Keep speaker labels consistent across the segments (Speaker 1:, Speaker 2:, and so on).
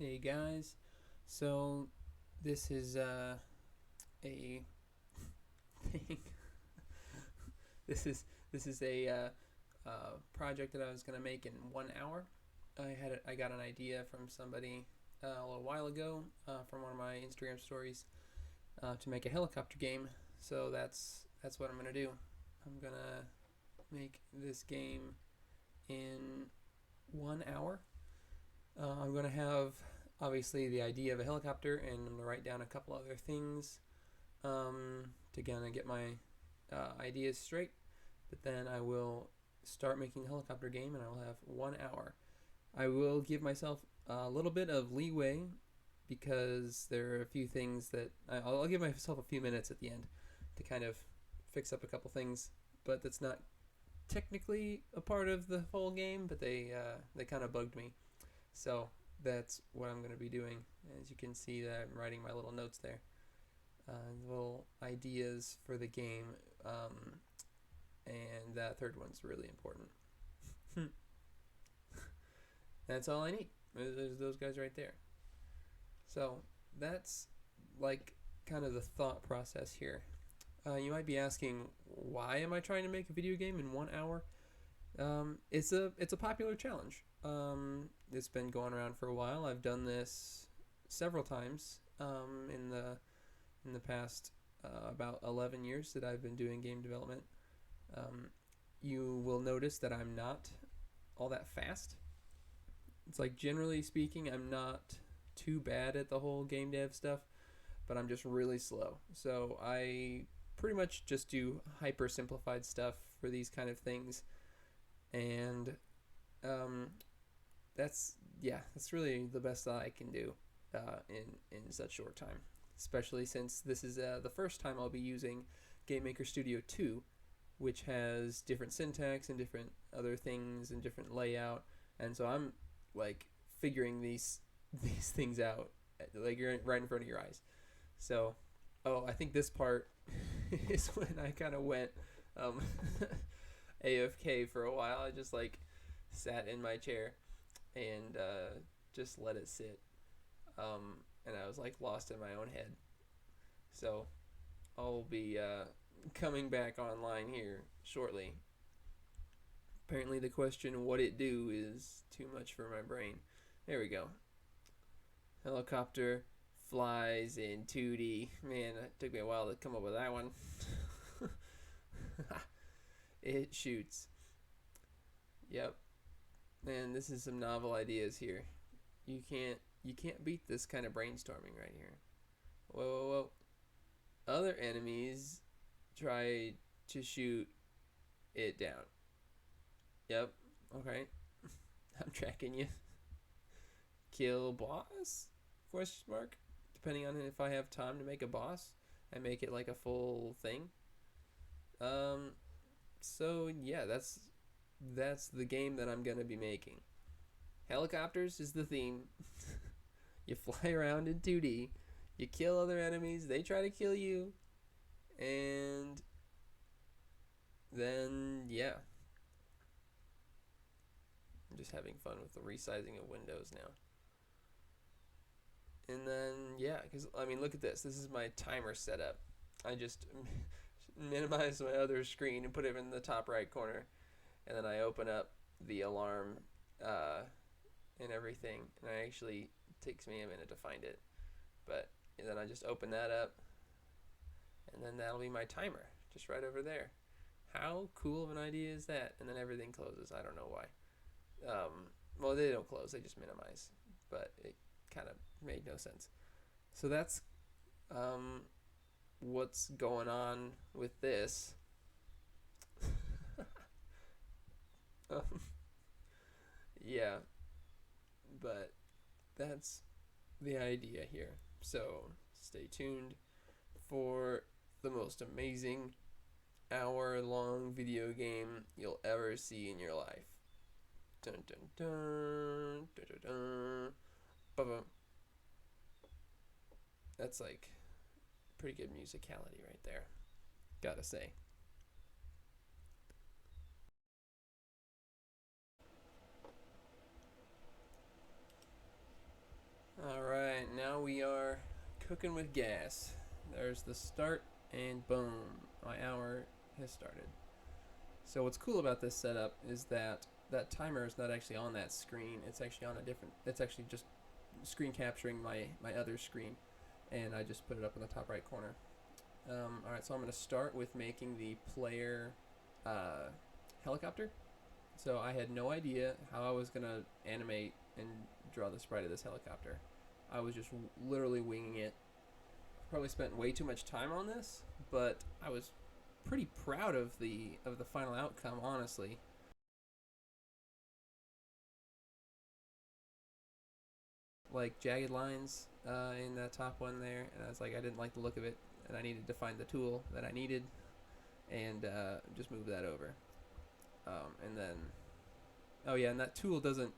Speaker 1: Hey guys, so this is a thing. This is a project that I was gonna make in 1 hour. I got an idea from somebody a little while ago from one of my Instagram stories to make a helicopter game. So that's what I'm gonna do. I'm gonna make this game in 1 hour. I'm going to have obviously the idea of a helicopter, and I'm going to write down a couple other things to kind of get my ideas straight. But then I will start making the helicopter game, and I will have 1 hour. I will give myself a little bit of leeway because there are a few things that I'll give myself a few minutes at the end to kind of fix up a couple things, but that's not technically a part of the whole game. But they kind of bugged me, so that's what I'm going to be doing. As you can see, that I'm writing my little notes there, little ideas for the game, and that third one's really important. That's all I need. There's those guys right there. So that's like kind of the thought process here. You might be asking, why am I trying to make a video game in 1 hour? It's a popular challenge. It's been going around for a while. I've done this several times in the past about 11 years that I've been doing game development. You will notice that I'm not all that fast. It's like, generally speaking, I'm not too bad at the whole game dev stuff, but I'm just really slow. So I pretty much just do hyper simplified stuff for these kind of things, and that's really the best that I can do in such short time. Especially since this is the first time I'll be using GameMaker Studio 2, which has different syntax and different other things and different layout, and so I'm like figuring these things out like you're right in front of your eyes. So, I think this part is when I kind of went um, AFK for a while. I just like sat in my chair and just let it sit, and I was like lost in my own head. So I'll be coming back online here shortly. Apparently the question what it do is too much for my brain. There we go. Helicopter flies in 2D. Man, it took me a while to come up with that one. It shoots. Yep. Man, this is some novel ideas here. You can't beat this kind of brainstorming right here. Whoa, whoa, whoa. Other enemies try to shoot it down. Yep. Okay. I'm tracking you. Kill boss? Question mark. Depending on if I have time to make a boss, I make it like a full thing. So yeah, that's the game that I'm gonna be making. Helicopters is the theme. You fly around in 2D. You kill other enemies. They try to kill you, and then yeah, I'm just having fun with the resizing of windows now. And then yeah, because I mean, look at this. This is my timer setup. I just minimize my other screen and put it in the top right corner, and then I open up the alarm uh, and everything. And it actually takes me a minute to find it, but then I just open that up, and then that'll be my timer just right over there. How cool of an idea is that? And then everything closes. I don't know why. Well, they don't close, they just minimize, but it kind of made no sense. So that's what's going on with this. um, yeah, but that's the idea here. So stay tuned for the most amazing hour-long video game you'll ever see in your life. Dun dun dun dun dun dun. Ba-bum. That's like pretty good musicality right there, gotta say. cooking with gas. There's the start, and boom, my hour has started. So what's cool about this setup is that that timer is not actually on that screen. It's actually on a different. It's actually just screen capturing my other screen, and I just put it up in the top right corner. All right, so I'm going to start with making the player helicopter. So I had no idea how I was going to animate and draw the sprite of this helicopter. I was just literally winging it. Probably spent way too much time on this, but I was pretty proud of the final outcome, honestly. Like jagged lines in that top one there, and I was like, I didn't like the look of it, and I needed to find the tool that I needed, and just move that over. And then, oh yeah, and that tool doesn't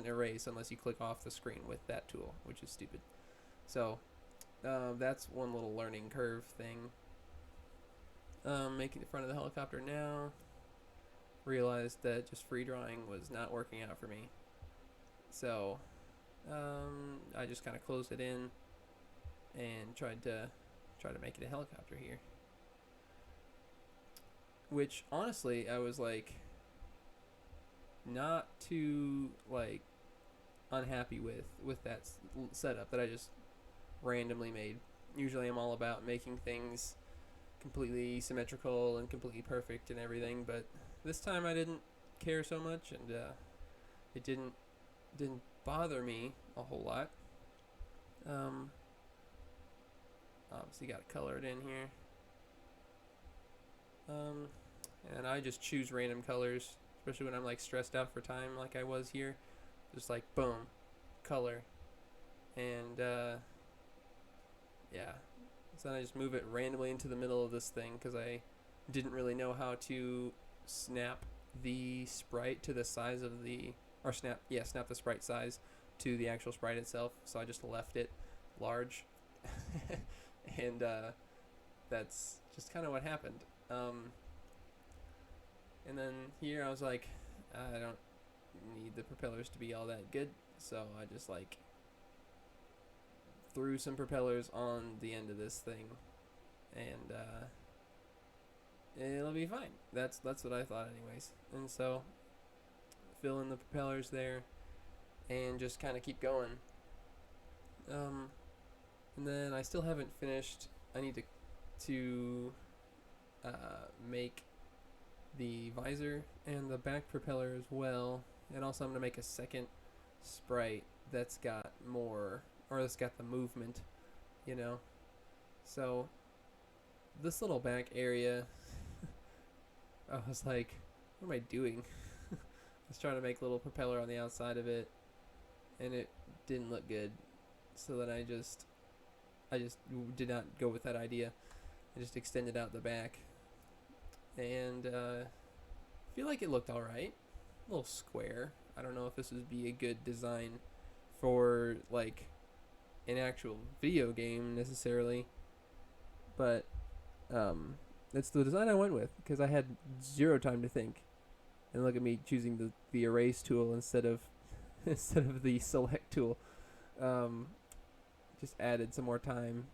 Speaker 1: erase unless you click off the screen with that tool, which is stupid. So that's one little learning curve thing. Making the front of the helicopter now. Realized that just free drawing was not working out for me. So I just kind of closed it in and tried to make it a helicopter here. Which honestly, I was like not too like unhappy with that setup that I just randomly made. Usually I'm all about making things completely symmetrical and completely perfect and everything, but this time I didn't care so much, and it didn't bother me a whole lot. Obviously got to color it in here. And I just choose random colors, especially when I'm like stressed out for time like I was here. Just like boom, color. And yeah, so then I just move it randomly into the middle of this thing because I didn't really know how to snap the sprite to the size of the, or snap the sprite size to the actual sprite itself. So I just left it large, and that's just kind of what happened. And then here I was like, I don't need the propellers to be all that good, so I just like threw some propellers on the end of this thing, and it'll be fine. That's what I thought anyways. And so fill in the propellers there and just kind of keep going. And then I still haven't finished. I need to make the visor and the back propeller as well, and also I'm gonna make a second sprite that's got more, or that's got the movement, you know. So this little back area, I was like, what am I doing? I was trying to make a little propeller on the outside of it, and it didn't look good. So then I just did not go with that idea. I just extended out the back, and I feel like it looked alright. A little square. I don't know if this would be a good design for like an actual video game necessarily, but it's the design I went with because I had zero time to think. And look at me choosing the erase tool instead of the select tool. Just added some more time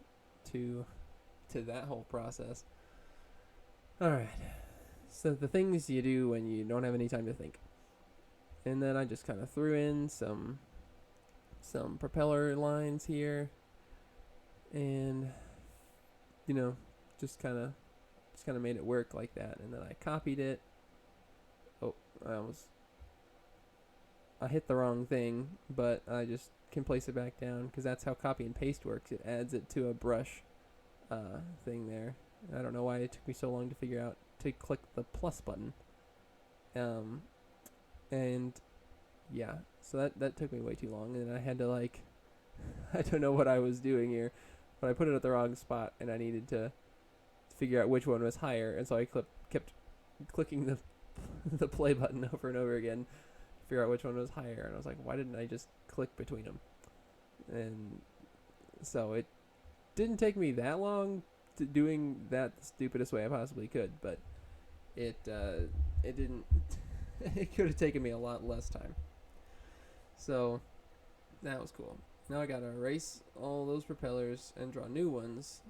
Speaker 1: to that whole process. All right. So the things you do when you don't have any time to think. And then I just kind of threw in some propeller lines here, and you know, just kind of made it work like that. And then I copied it. Oh, I hit the wrong thing, but I just can place it back down because that's how copy and paste works. It adds it to a brush thing there. I don't know why it took me so long to figure out to click the plus button. And yeah, so that took me way too long, and I had to like, I don't know what I was doing here, but I put it at the wrong spot, and I needed to figure out which one was higher, and so I kept clicking the play button over and over again to figure out which one was higher, and I was like, why didn't I just click between them? And so it didn't take me that long to doing that the stupidest way I possibly could, but it didn't. It could have taken me a lot less time. So that was cool. now I gotta erase all those propellers and draw new ones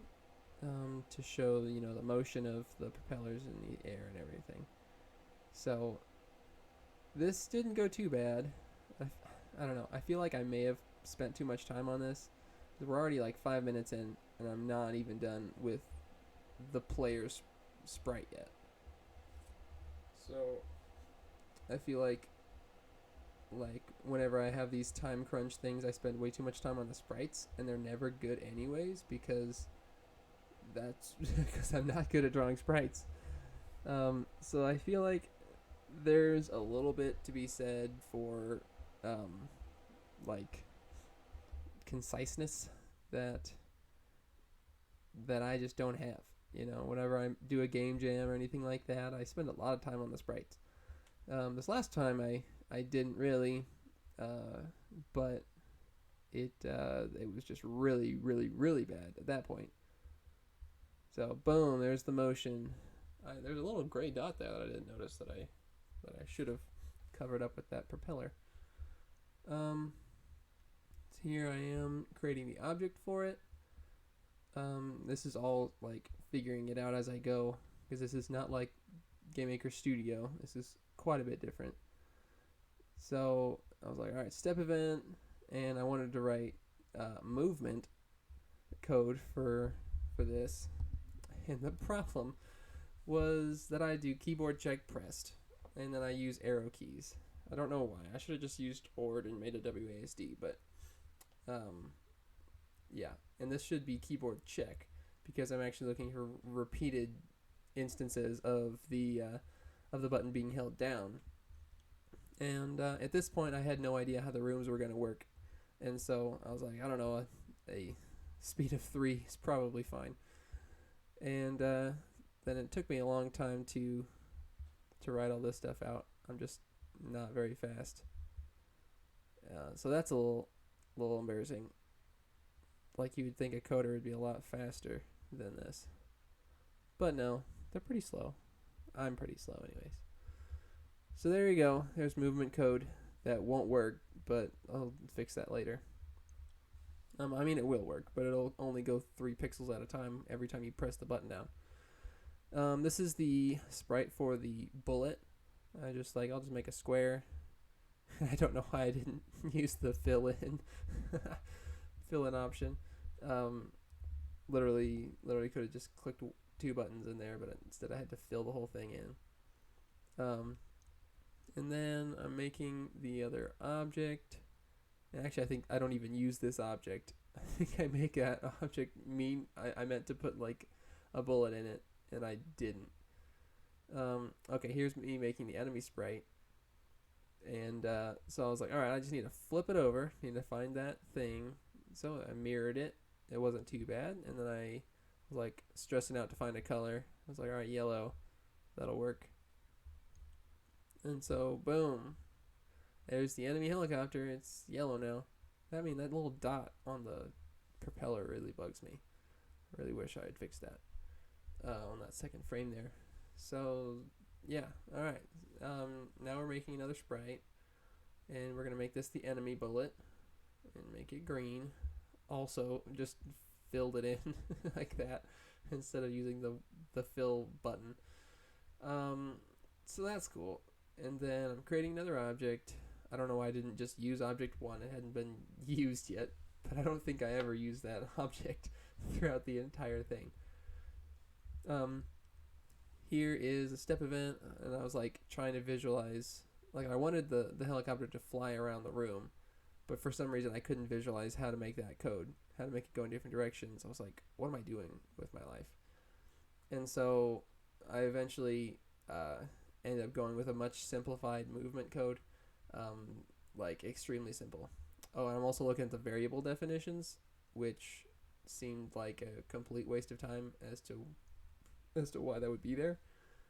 Speaker 1: to show the motion of the propellers in the air and everything. So this didn't go too bad. I don't know. I feel like I may have spent too much time on this. We're already like 5 minutes in, and I'm not even done with the player's sprite yet. So I feel like whenever I have these time crunch things, I spend way too much time on the sprites, and they're never good anyways because that's because I'm not good at drawing sprites. So I feel like there's a little bit to be said for like conciseness that I just don't have. Whenever I do a game jam or anything like that, I spend a lot of time on the sprites. This last time I didn't really, but it was just really, really, really bad at that point. So boom, there's the motion. There's a little gray dot there that I didn't notice that I should have covered up with that propeller. So here I am creating the object for it. This is all like figuring it out as I go, because this is not like Game Maker Studio. This is quite a bit different. So I was like, all right, step event, and I wanted to write movement code for this. And the problem was that I do keyboard check pressed, and then I use arrow keys. I don't know why. I should have just used ORD and made a WASD, but yeah. And this should be keyboard check because I'm actually looking for repeated instances of the button being held down. And at this point, I had no idea how the rooms were going to work, and so I was like, I don't know, a speed of 3 is probably fine. And then it took me a long time to write all this stuff out. I'm just not very fast. So that's a little embarrassing. Like you would think a coder would be a lot faster than this. But no, they're pretty slow. I'm pretty slow anyways. So there you go. There's movement code that won't work, but I'll fix that later. I mean, it will work, but it'll only go 3 pixels at a time every time you press the button down. This is the sprite for the bullet. I'll just make a square. I don't know why I didn't use the fill in option. Literally could have just clicked 2 buttons in there, but instead I had to fill the whole thing in. And then I'm making the other object. And actually, I think I don't even use this object. I think I make that object mean I meant to put like a bullet in it, and I didn't. Okay, here's me making the enemy sprite. And so I was like, all right, I just need to flip it over. Need to find that thing. So I mirrored it. It wasn't too bad. And then I was like stressing out to find a color. I was like, all right, yellow. That'll work. And so, boom. There's the enemy helicopter. It's yellow now. I mean, that little dot on the propeller really bugs me. I really wish I had fixed that on that second frame there. So, yeah. All right. Now we're making another sprite. And we're going to make this the enemy bullet. And make it green. Also, just filled it in like that instead of using the fill button. So that's cool. And then I'm creating another object. I don't know why I didn't just use object 1. It hadn't been used yet, but I don't think I ever used that object throughout the entire thing. Here is a step event, and I was like trying to visualize, like I wanted the helicopter to fly around the room, but for some reason I couldn't visualize how to make that code, how to make it go in different directions. I was like, what am I doing with my life? And so I eventually ended up going with a much simplified movement code, like extremely simple. Oh, and I'm also looking at the variable definitions, which seemed like a complete waste of time as to why that would be there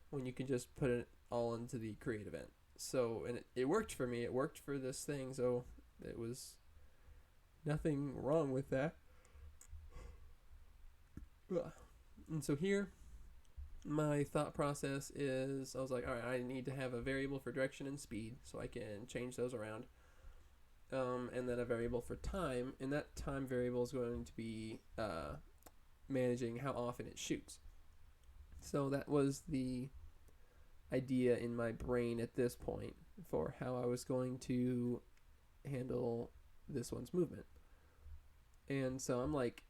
Speaker 1: when you can just put it all into the create event. So, and it worked for me. It worked for this thing, so it was nothing wrong with that. And so here, my thought process is, I was like, all right, I need to have a variable for direction and speed so I can change those around. and then a variable for time, and that time variable is going to be managing how often it shoots. So that was the idea in my brain at this point for how I was going to handle this one's movement. And so I'm like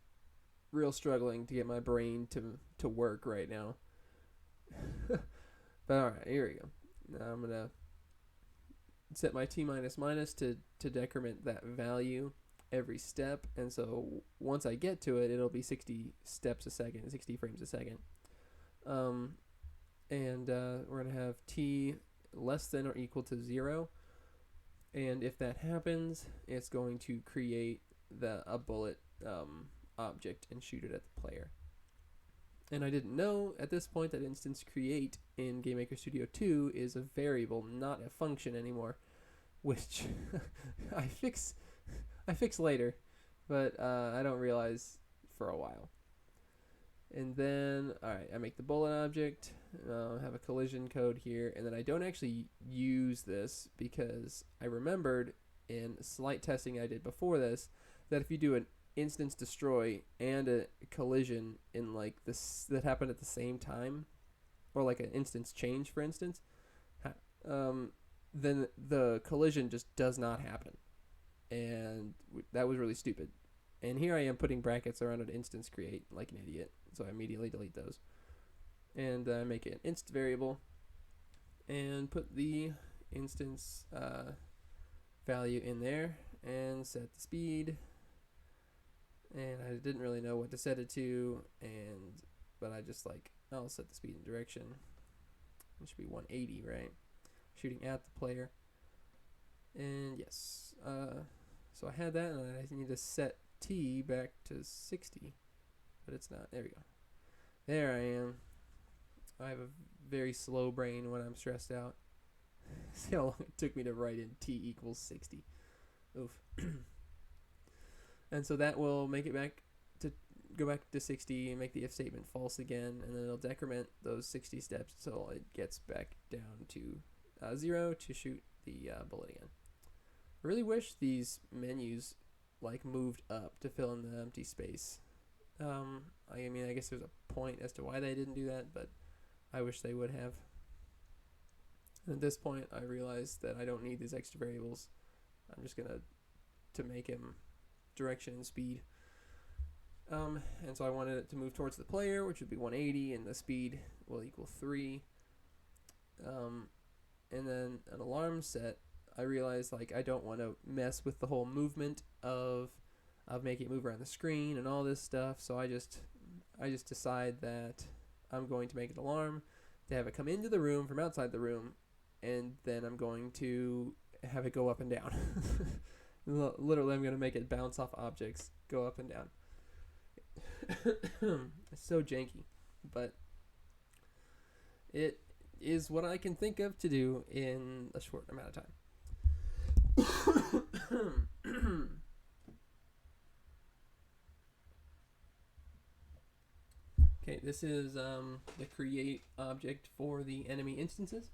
Speaker 1: real struggling to get my brain to work right now. But alright, here we go. Now I'm gonna set my t minus minus to decrement that value every step, and so once I get to it, it'll be 60 steps a second, 60 frames a second. And we're gonna have t less than or equal to 0, and if that happens, it's going to create a bullet object and shoot it at the player. And I didn't know at this point that instance create in GameMaker Studio 2 is a variable, not a function anymore, which I fix later, but I don't realize for a while. And then, alright, I make the bullet object, have a collision code here, and then I don't actually use this because I remembered in slight testing I did before this that if you do an instance destroy and a collision in like this that happened at the same time, or like an instance change, for instance, then the collision just does not happen, and that was really stupid. And here I am putting brackets around an instance create like an idiot, so I immediately delete those and make it an inst variable and put the instance value in there and set the speed. And I didn't really know what to set it to, but I just I'll set the speed and direction. It should be 180, right? Shooting at the player. And yes, so I had that, and I need to set t back to 60, but it's not. There we go. There I am. I have a very slow brain when I'm stressed out. See how long it took me to write in t equals 60. Oof. And so that will make it go back to 60 and make the if statement false again, and then it'll decrement those 60 steps so it gets back down to 0 to shoot the bullet again. I really wish these menus moved up to fill in the empty space. I mean, I guess there's a point as to why they didn't do that, but I wish they would have. And at this point, I realized that I don't need these extra variables. I'm just gonna make him direction and speed. And so I wanted it to move towards the player, which would be 180, and the speed will equal 3. And then an alarm set, I realized I don't want to mess with the whole movement of making it move around the screen and all this stuff, so I just decide that I'm going to make an alarm to have it come into the room from outside the room, and then I'm going to have it go up and down. Literally, I'm going to make it bounce off objects, go up and down. It's so janky, but it is what I can think of to do in a short amount of time. Okay, this is the create object for the enemy instances.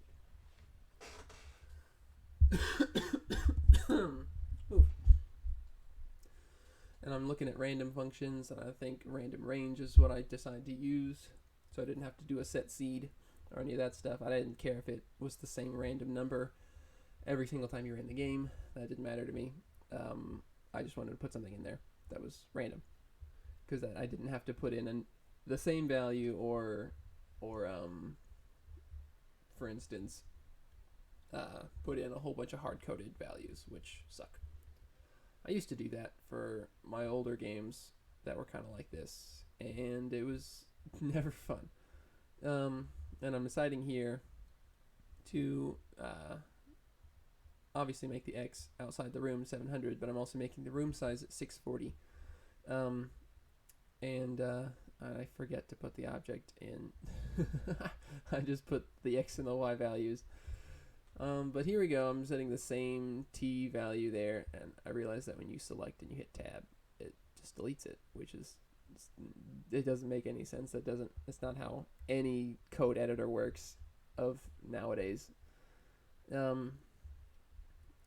Speaker 1: And I'm looking at random functions, and I think random range is what I decided to use, so I didn't have to do a set seed or any of that stuff. I didn't care if it was the same random number every single time you were in the game. That didn't matter to me. I just wanted to put something in there that was random, because I didn't have to put in the same value or for instance, put in a whole bunch of hard-coded values, which suck. I used to do that for my older games that were kind of like this, and it was never fun. And I'm deciding here to obviously make the X outside the room 700, but I'm also making the room size at 640. And I forget to put the object in. I just put the X and the Y values. But here we go. I'm setting the same T value there, and I realize that when you select and you hit tab, it just deletes it, which is, it doesn't make any sense. It's not how any code editor works of nowadays.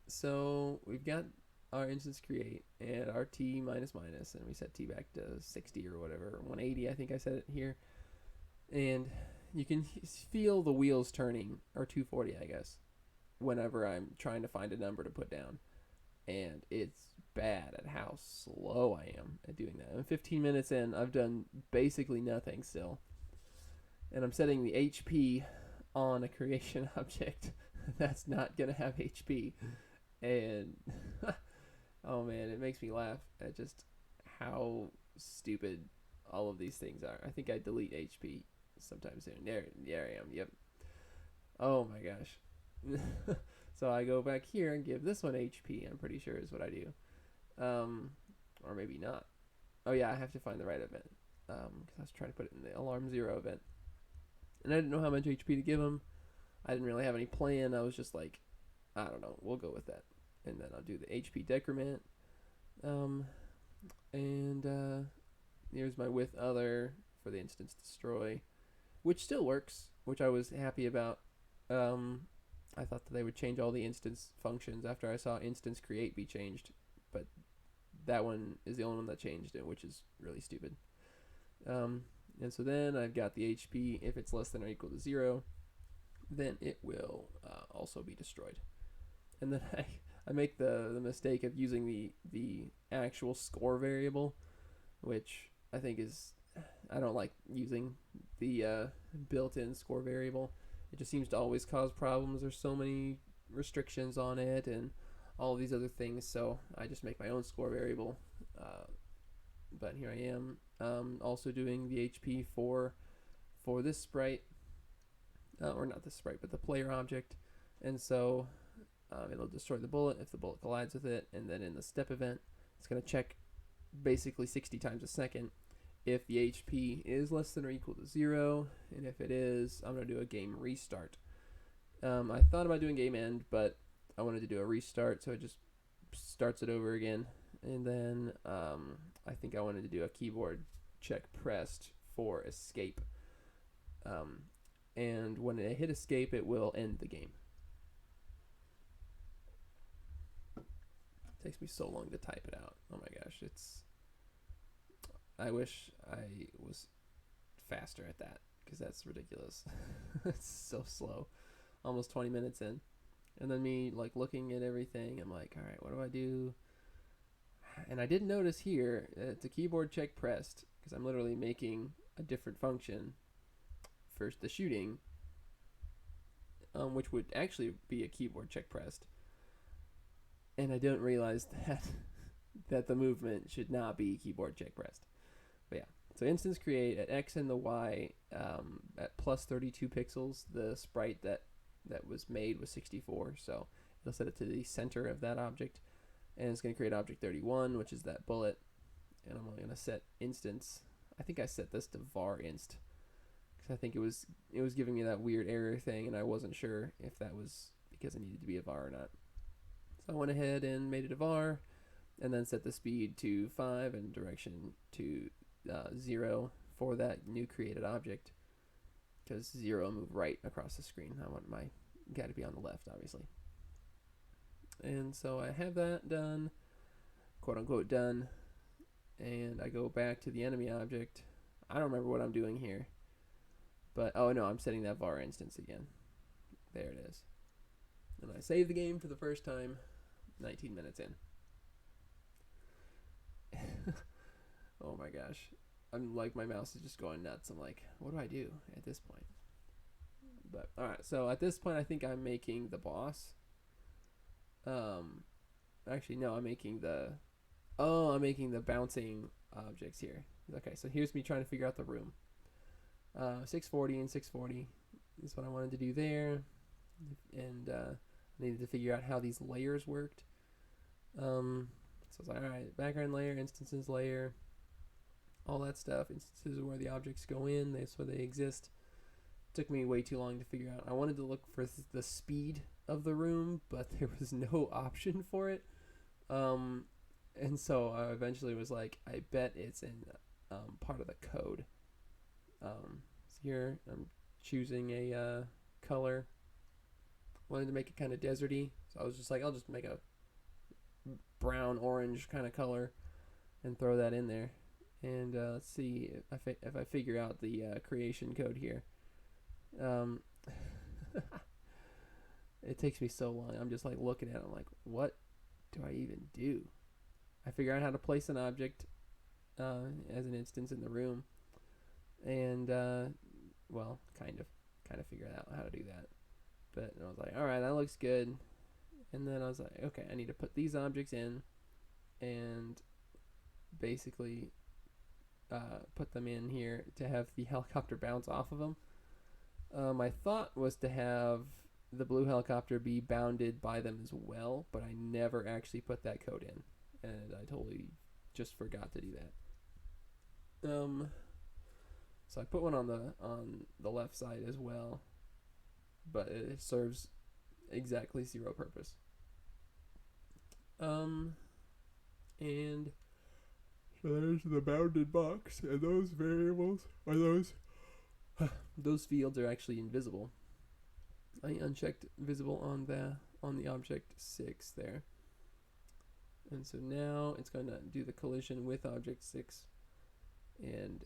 Speaker 1: So we've got our instance create and our t minus minus, and we set t back to 60 or whatever, 180 I think I said it here, and you can feel the wheels turning, or 240 I guess, whenever I'm trying to find a number to put down, and it's bad at how slow I am at doing that. I'm 15 minutes in, I've done basically nothing still, and I'm setting the HP on a creation object that's not gonna have HP, and oh man, it makes me laugh at just how stupid all of these things are. I think I delete HP sometime soon. There I am. Yep. Oh my gosh. So I go back here and give this one HP. I'm pretty sure is what I do, or maybe not. Oh yeah, I have to find the right event, because I was trying to put it in the alarm 0 event, and I didn't know how much HP to give him. I didn't really have any plan. I was just like, I don't know, we'll go with that. And then I'll do the HP decrement. Here's my with other for the instance destroy, which still works, which I was happy about. I thought that they would change all the instance functions after I saw instance create be changed, but that one is the only one that changed it, which is really stupid. And so then I've got the HP. If it's less than or equal to 0, then it will also be destroyed. And then I make the mistake of using the actual score variable, which I think is, I don't like using the built-in score variable. It just seems to always cause problems. There's so many restrictions on it and all of these other things, so I just make my own score variable. But here I am, also doing the HP for this sprite, or not this sprite, but the player object, and so it'll destroy the bullet if the bullet collides with it, and then in the step event, it's going to check basically 60 times a second if the HP is less than or equal to 0, and if it is, I'm going to do a game restart. I thought about doing game end, but I wanted to do a restart, so it just starts it over again, and then I think I wanted to do a keyboard check pressed for escape, and when I hit escape, it will end the game. It takes me so long to type it out. Oh my gosh, I wish I was faster at that, because that's ridiculous. It's so slow. Almost 20 minutes in. And then me like looking at everything, I'm like, all right, what do I do? And I did notice here, it's a keyboard check pressed, because I'm literally making a different function for the shooting, which would actually be a keyboard check pressed. And I didn't realize that the movement should not be keyboard check pressed. But yeah, so instance create at X and the Y, at plus 32 pixels, the sprite that was made was 64, so it'll set it to the center of that object, and it's going to create object 31, which is that bullet, and I'm only going to set instance. I think I set this to var inst, because I think it was giving me that weird error thing, and I wasn't sure if that was because it needed to be a var or not. So I went ahead and made it a var, and then set the speed to 5 and direction to 0 for that new created object, because 0 move right across the screen. I want my guy to be on the left, obviously. And so I have that done, quote unquote done, and I go back to the enemy object. I don't remember what I'm doing here, but oh no, I'm setting that var instance again. There it is. And I save the game for the first time 19 minutes in. Oh my gosh. I'm like, my mouse is just going nuts. I'm like, what do I do at this point? But alright, so at this point I think I'm making the boss. Actually no, I'm making the bouncing objects here. Okay, so here's me trying to figure out the room. 640 and 640 is what I wanted to do there. And I needed to figure out how these layers worked. So I was like, alright, background layer, instances layer, all that stuff. Instances are where the objects go in, that's where they exist. Took me way too long to figure out. I wanted to look for the speed of the room, but there was no option for it. And so I eventually was like, I bet it's in part of the code. So here I'm choosing a color. Wanted to make it kind of deserty, so I was just like, I'll just make a brown orange kind of color and throw that in there. And let's see if I figure out the creation code here. It takes me so long. I'm just like looking at it. I'm like, what do I even do? I figure out how to place an object as an instance in the room, and well, kind of figure out how to do that. But I was like, all right, that looks good. And then I was like, okay, I need to put these objects in, and basically put them in here to have the helicopter bounce off of them. My thought was to have the blue helicopter be bounded by them as well, but I never actually put that code in, and I totally just forgot to do that. So I put one on the left side as well, but it serves exactly zero purpose. And so there's the bounded box, and those variables are those fields are actually invisible. I unchecked visible on the object 6 there. And so now it's going to do the collision with object 6 and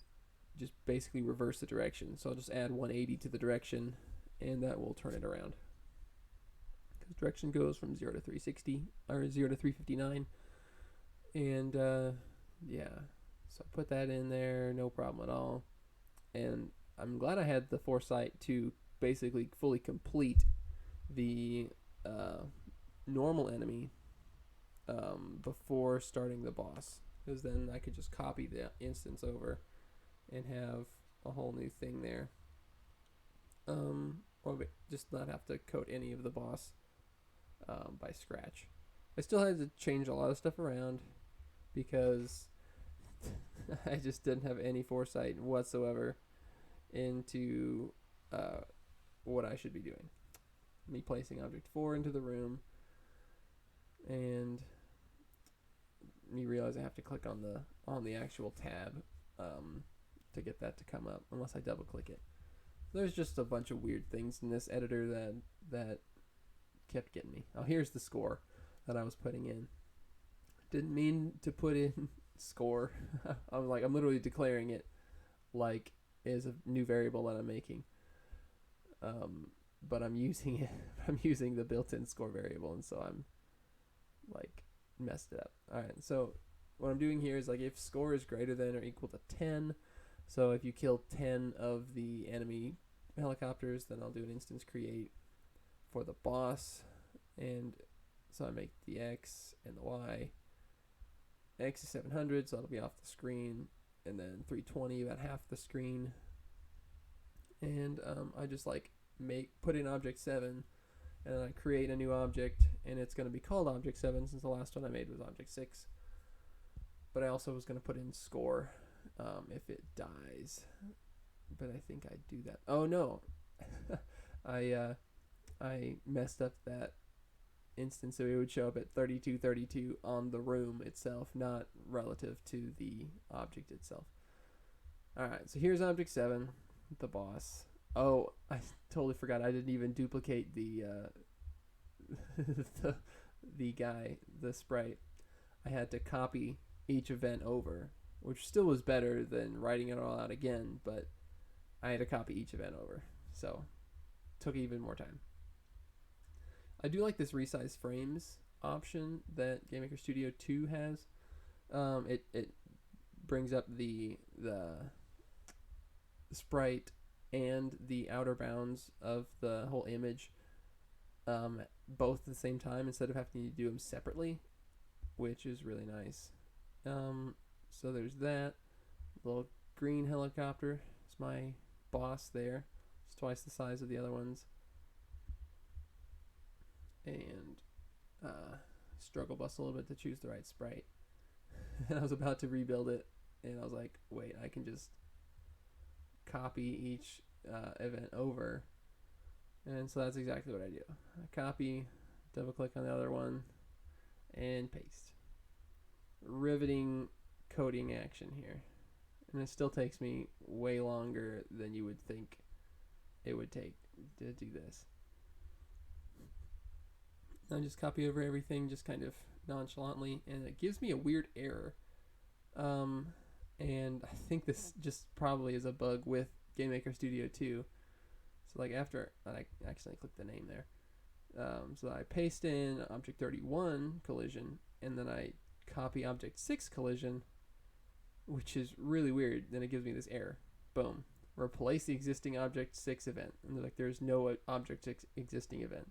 Speaker 1: just basically reverse the direction. So I'll just add 180 to the direction, and that will turn it around. Because direction goes from 0 to 360, or 0 to 359. And yeah, so I put that in there, no problem at all. And I'm glad I had the foresight to basically fully complete the normal enemy before starting the boss, because then I could just copy the instance over and have a whole new thing there, or just not have to code any of the boss by scratch. I still had to change a lot of stuff around because I just didn't have any foresight whatsoever into what I should be doing. Me placing object 4 into the room, and me realize I have to click on the actual tab to get that to come up, unless I double click it. There's just a bunch of weird things in this editor that kept getting me. Oh, here's the score that I was putting in. Didn't mean to put in score. I'm literally declaring it like is a new variable that I'm making. But I'm using it. I'm using the built-in score variable, and so I'm like messed it up. All right. So what I'm doing here is like if score is greater than or equal to 10. So if you kill 10 of the enemy helicopters, then I'll do an instance create for the boss, and so I make the X and the Y. X is 700, so that'll be off the screen, and then 320 about half the screen. And I just like put in object 7, and then I create a new object, and it's going to be called object 7 since the last one I made was object 6. But I also was going to put in score if it dies, but I think I do that. Oh no, I messed up that instance, so it would show up at 3232 on the room itself, not relative to the object itself. Alright, so here's object 7, the boss. Oh, I totally forgot I didn't even duplicate the the guy, the sprite. I had to copy each event over, which still was better than writing it all out again, but I had to copy each event over, so it took even more time. I do like this resize frames option that GameMaker Studio 2 has. It brings up the sprite and the outer bounds of the whole image both at the same time instead of having to do them separately, which is really nice. So there's that little green helicopter. It's my boss there. It's twice the size of the other ones. And struggle bus a little bit to choose the right sprite. And I was about to rebuild it, and I was like, wait, I can just copy each event over. And so that's exactly what I do. I copy, double click on the other one, and paste. Riveting coding action here. And it still takes me way longer than you would think it would take to do this. I just copy over everything, just kind of nonchalantly, and it gives me a weird error. And I think this just probably is a bug with GameMaker Studio 2. So like after I accidentally clicked the name there. So I paste in object 31 collision, and then I copy object 6 collision, which is really weird. Then it gives me this error. Boom. Replace the existing object 6 event. And like there's no object 6 existing event.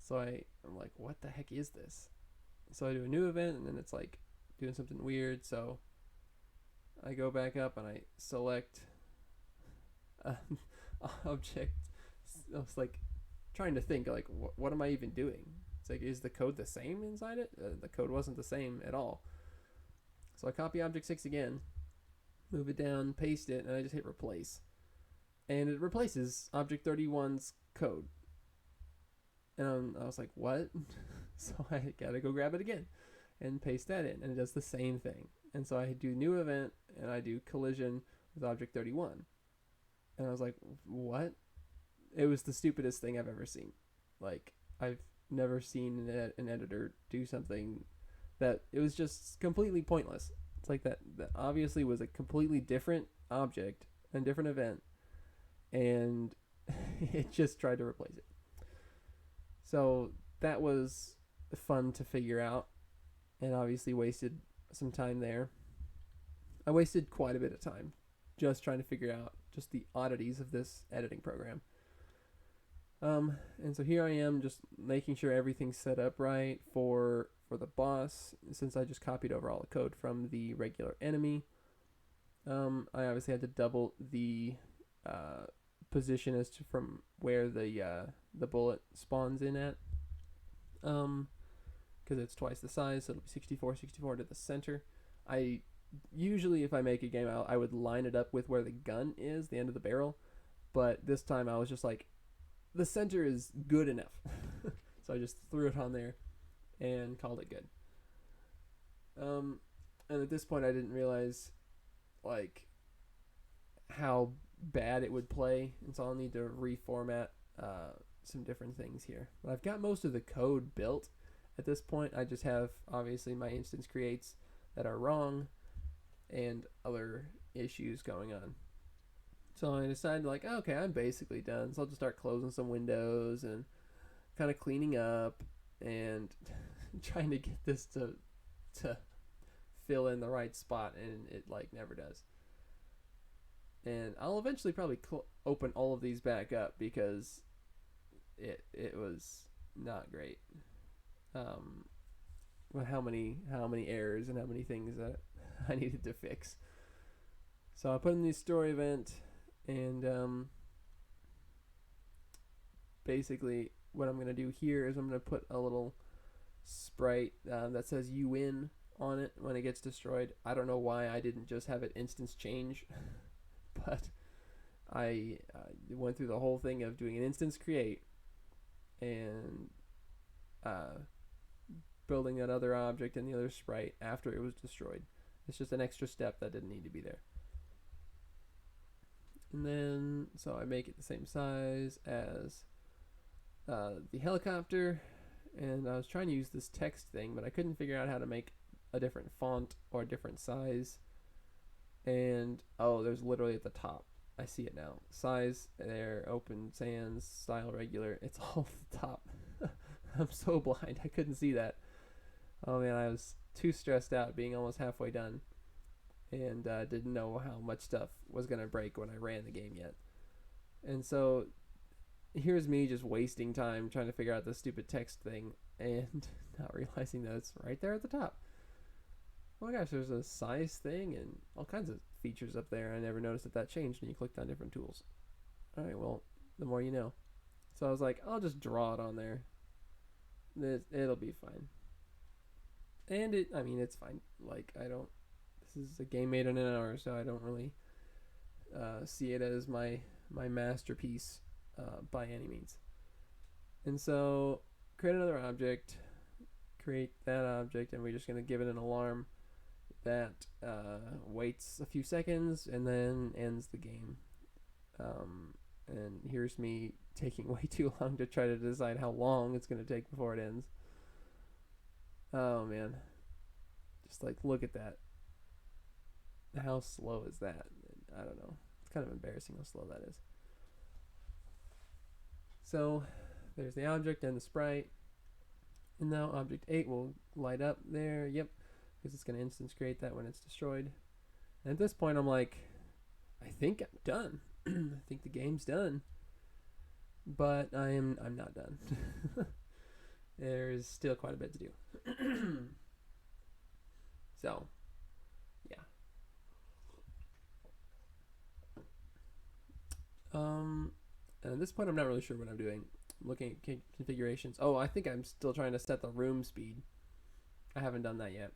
Speaker 1: So I'm like, what the heck is this? So I do a new event, and then it's like doing something weird. So I go back up and I select object. I was like trying to think, like, what am I even doing? It's like, is the code the same inside it? The code wasn't the same at all. So I copy object 6 again, move it down, paste it, and I just hit replace. And it replaces object 31's code. And I was like, what? So I gotta go grab it again and paste that in, and it does the same thing. And so I do new event, and I do collision with object 31. And I was like, what? It was the stupidest thing I've ever seen. Like, I've never seen an editor do something that it was just completely pointless. It's like that obviously was a completely different object and different event, and it just tried to replace it. So that was fun to figure out, and obviously wasted some time there. I wasted quite a bit of time just trying to figure out just the oddities of this editing program. And so here I am just making sure everything's set up right for the boss, since I just copied over all the code from the regular enemy. I obviously had to double the position as to from where the bullet spawns in at, because it's twice the size, so it'll be 64 to the center. I usually, if I make a game, I would line it up with where the gun is, the end of the barrel, but this time I was just like, the center is good enough. So I just threw it on there and called it good. And at this point I didn't realize like how bad it would play, and so I'll need to reformat some different things here. But I've got most of the code built at this point. I just have obviously my instance creates that are wrong and other issues going on. So I decided, like, okay, I'm basically done. So I'll just start closing some windows and kind of cleaning up and trying to get this to fill in the right spot, and it like never does. And I'll eventually probably open all of these back up because it was not great. How many errors and how many things that I needed to fix. So I put in the story event. And basically what I'm going to do here is I'm going to put a little sprite that says you win on it when it gets destroyed. I don't know why I didn't just have it instance change, but I went through the whole thing of doing an instance create and building that other object and the other sprite after it was destroyed. It's just an extra step that didn't need to be there. And then, so I make it the same size as the helicopter, and I was trying to use this text thing, but I couldn't figure out how to make a different font or a different size. And, oh, there's literally at the top. I see it now. Size, there, open sans, style regular. It's all at the top. I'm so blind. I couldn't see that. Oh, man, I was too stressed out being almost halfway done. And didn't know how much stuff was going to break when I ran the game yet. And so here's me just wasting time trying to figure out this stupid text thing and not realizing that it's right there at the top. Oh my gosh, there's a size thing and all kinds of features up there. I never noticed that changed when you clicked on different tools. Alright, well, the more you know. So I was like, I'll just draw it on there. It'll be fine. And it's fine. Like, this is a game made in an hour, so I don't really see it as my masterpiece by any means. And so create another object, create that object, and we're just going to give it an alarm that waits a few seconds and then ends the game. And here's me taking way too long to try to decide how long it's going to take before it ends. Oh man, just like look at that. How slow is that? I don't know. It's kind of embarrassing how slow that is. So there's the object and the sprite. And now object 8 will light up there. Yep, because it's going to instance create that when it's destroyed. And at this point, I'm like, I think I'm done. I think the game's done. But I'm not done. There's still quite a bit to do. So, yeah. And at this point, I'm not really sure what I'm doing. I'm looking at configurations. Oh, I think I'm still trying to set the room speed. I haven't done that yet.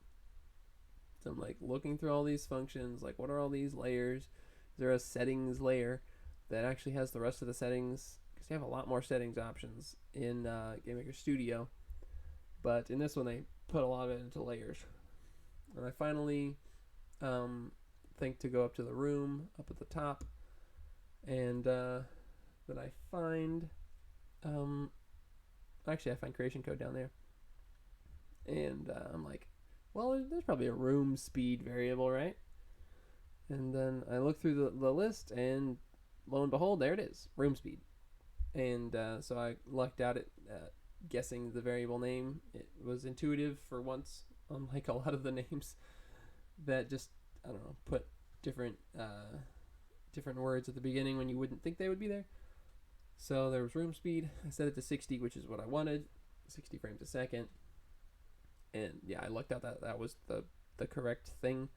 Speaker 1: So I'm like looking through all these functions, like what are all these layers? Is there a settings layer that actually has the rest of the settings? Because they have a lot more settings options in Game Maker Studio. But in this one, they put a lot of it into layers. And I finally think to go up to the room up at the top. And then I find, actually I find creation code down there. And I'm like, well, there's probably a room speed variable, right? And then I look through the list, and lo and behold, there it is, room speed. And so I lucked out at guessing the variable name. It was intuitive for once, unlike a lot of the names that just, I don't know, put different words at the beginning when you wouldn't think they would be there. So there was room speed. I set it to 60, which is what I wanted, 60 frames a second. And yeah, I lucked out that was the correct thing.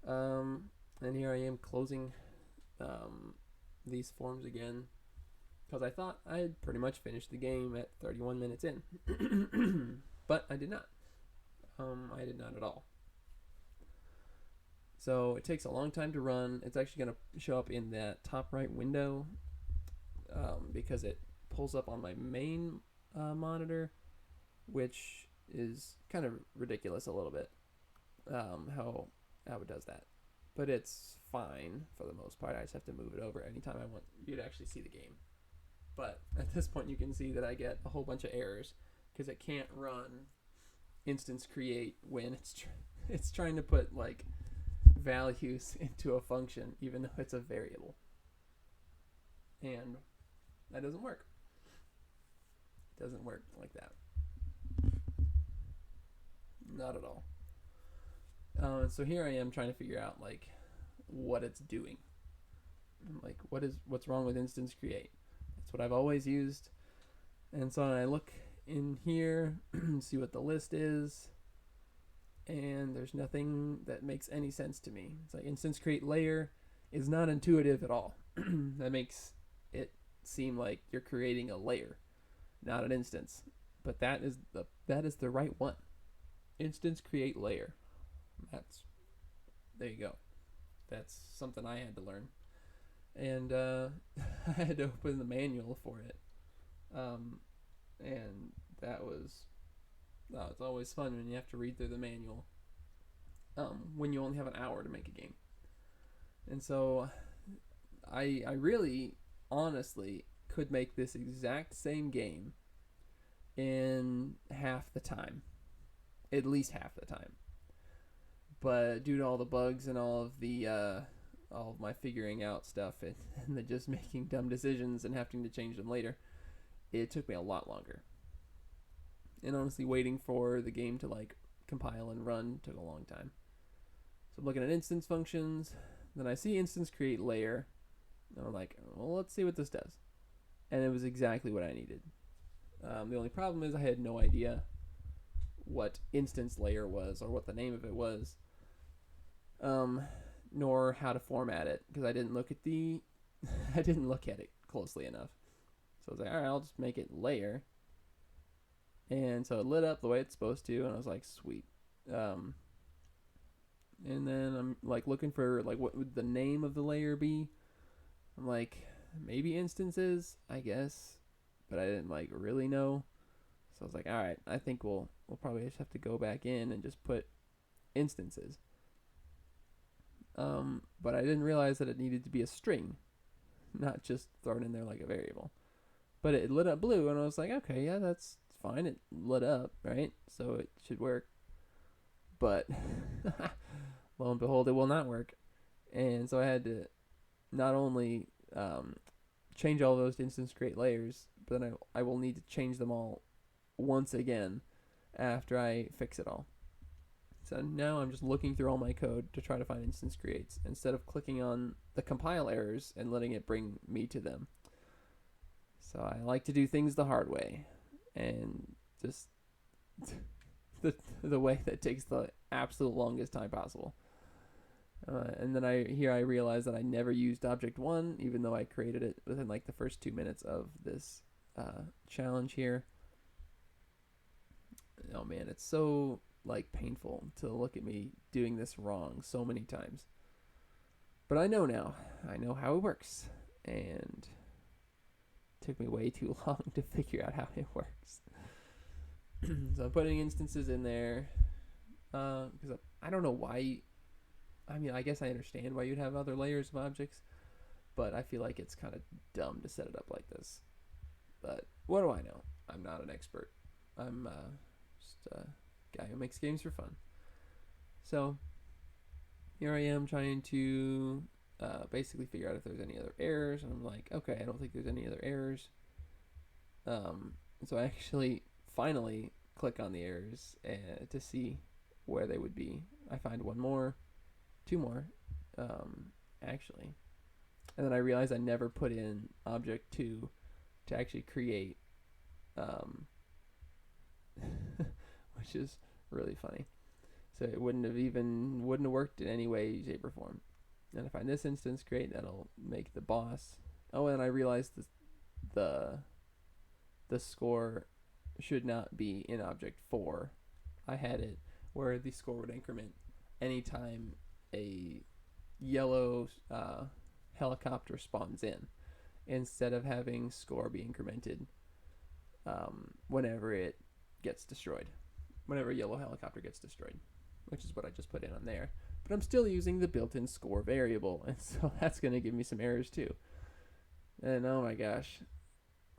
Speaker 1: And here I am closing these forms again, because I thought I had pretty much finished the game at 31 minutes in. But I did not. I did not at all. So it takes a long time to run. It's actually going to show up in that top right window because it pulls up on my main monitor, which is kind of ridiculous a little bit, how it does that. But it's fine for the most part. I just have to move it over anytime I want you to actually see the game. But at this point, you can see that I get a whole bunch of errors because it can't run instance create when it's trying to put like values into a function, even though it's a variable. And that doesn't work. It doesn't work like that. Not at all. So here I am trying to figure out like what it's doing. Like what's wrong with instance create? That's what I've always used. And so I look in here, see what the list is, and there's nothing that makes any sense to me. It's like instance create layer is not intuitive at all. That makes it seem like you're creating a layer, not an instance. But that is the right one. Instance create layer. There you go. That's something I had to learn. And I had to open the manual for it. And that was, it's always fun when you have to read through the manual when you only have an hour to make a game. And so I really, honestly, could make this exact same game in half the time. At least half the time. But due to all the bugs and all of my figuring out stuff and the just making dumb decisions and having to change them later, it took me a lot longer. And honestly, waiting for the game to like compile and run took a long time. So I'm looking at instance functions, then I see instance create layer, and I'm like, well, let's see what this does. And it was exactly what I needed. The only problem is I had no idea what instance layer was or what the name of it was, nor how to format it, because I didn't look at it closely enough. So I was like, all right, I'll just make it layer. And so it lit up the way it's supposed to, and I was like, sweet. And then I'm like looking for like what would the name of the layer be. I'm like, maybe instances, I guess, but I didn't like really know. So I was like, all right, I think we'll probably just have to go back in and just put instances. But I didn't realize that it needed to be a string, not just thrown in there like a variable. But it lit up blue, and I was like, okay, yeah, that's fine. It lit up, right? So it should work. But lo and behold, it will not work. And so I had to not only change all those to instance create layers, but then I will need to change them all once again after I fix it all. So now I'm just looking through all my code to try to find instance creates instead of clicking on the compile errors and letting it bring me to them. So I like to do things the hard way, and just the way that takes the absolute longest time possible. And then I realized that I never used object 1, even though I created it within like the first 2 minutes of this challenge here. Oh man, it's so like painful to look at me doing this wrong so many times. But I know now. I know how it works, and it took me way too long to figure out how it works. So I'm putting instances in there because I don't know why. I mean, I guess I understand why you'd have other layers of objects, but I feel like it's kind of dumb to set it up like this. But what do I know? I'm not an expert. I'm just a guy who makes games for fun. So here I am trying to basically figure out if there's any other errors, and I'm like, okay, I don't think there's any other errors. So I actually finally click on the errors to see where they would be. I find one more. 2 more, actually. And then I realized I never put in object 2 to actually create, which is really funny. So it wouldn't have worked in any way, shape, or form. And if I find this instance create, that'll make the boss. Oh, and I realized the score should not be in object 4. I had it where the score would increment anytime a yellow helicopter spawns in, instead of having score be incremented whenever it gets destroyed, whenever a yellow helicopter gets destroyed, which is what I just put in on there. But I'm still using the built-in score variable, and so that's going to give me some errors too. And oh my gosh,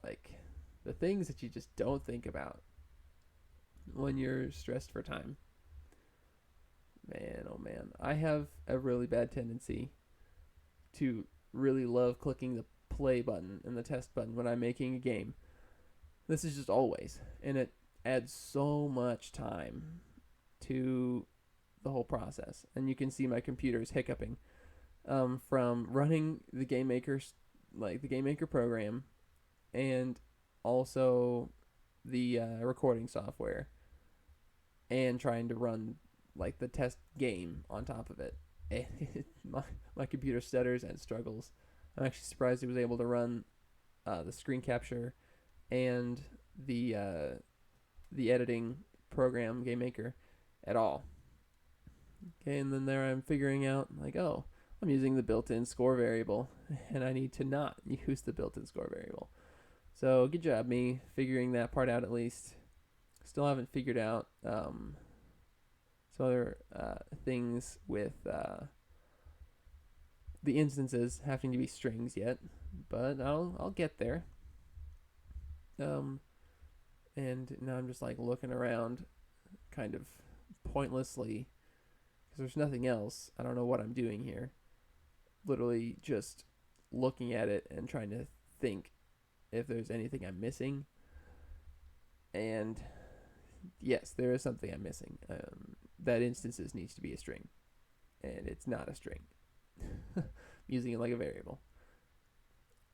Speaker 1: like the things that you just don't think about when you're stressed for time. Man, oh man. I have a really bad tendency to really love clicking the play button and the test button when I'm making a game. This is just always. And it adds so much time to the whole process. And you can see my computer is hiccuping from running the Game Maker, like the Game Maker program, and also the recording software, and trying to run like the test game on top of it. And my computer stutters and struggles. I'm actually surprised it was able to run the screen capture and the editing program Game Maker at all. Okay, and then there I'm figuring out like, oh, I'm using the built-in score variable, and I need to not use the built-in score variable. So good job me figuring that part out at least. Still haven't figured out some other things with the instances having to be strings yet, but I'll get there. And now I'm just like looking around kind of pointlessly because there's nothing else. I don't know what I'm doing here. Literally just looking at it and trying to think if there's anything I'm missing. And yes, there is something I'm missing. That instances needs to be a string, and it's not a string. I'm using it like a variable,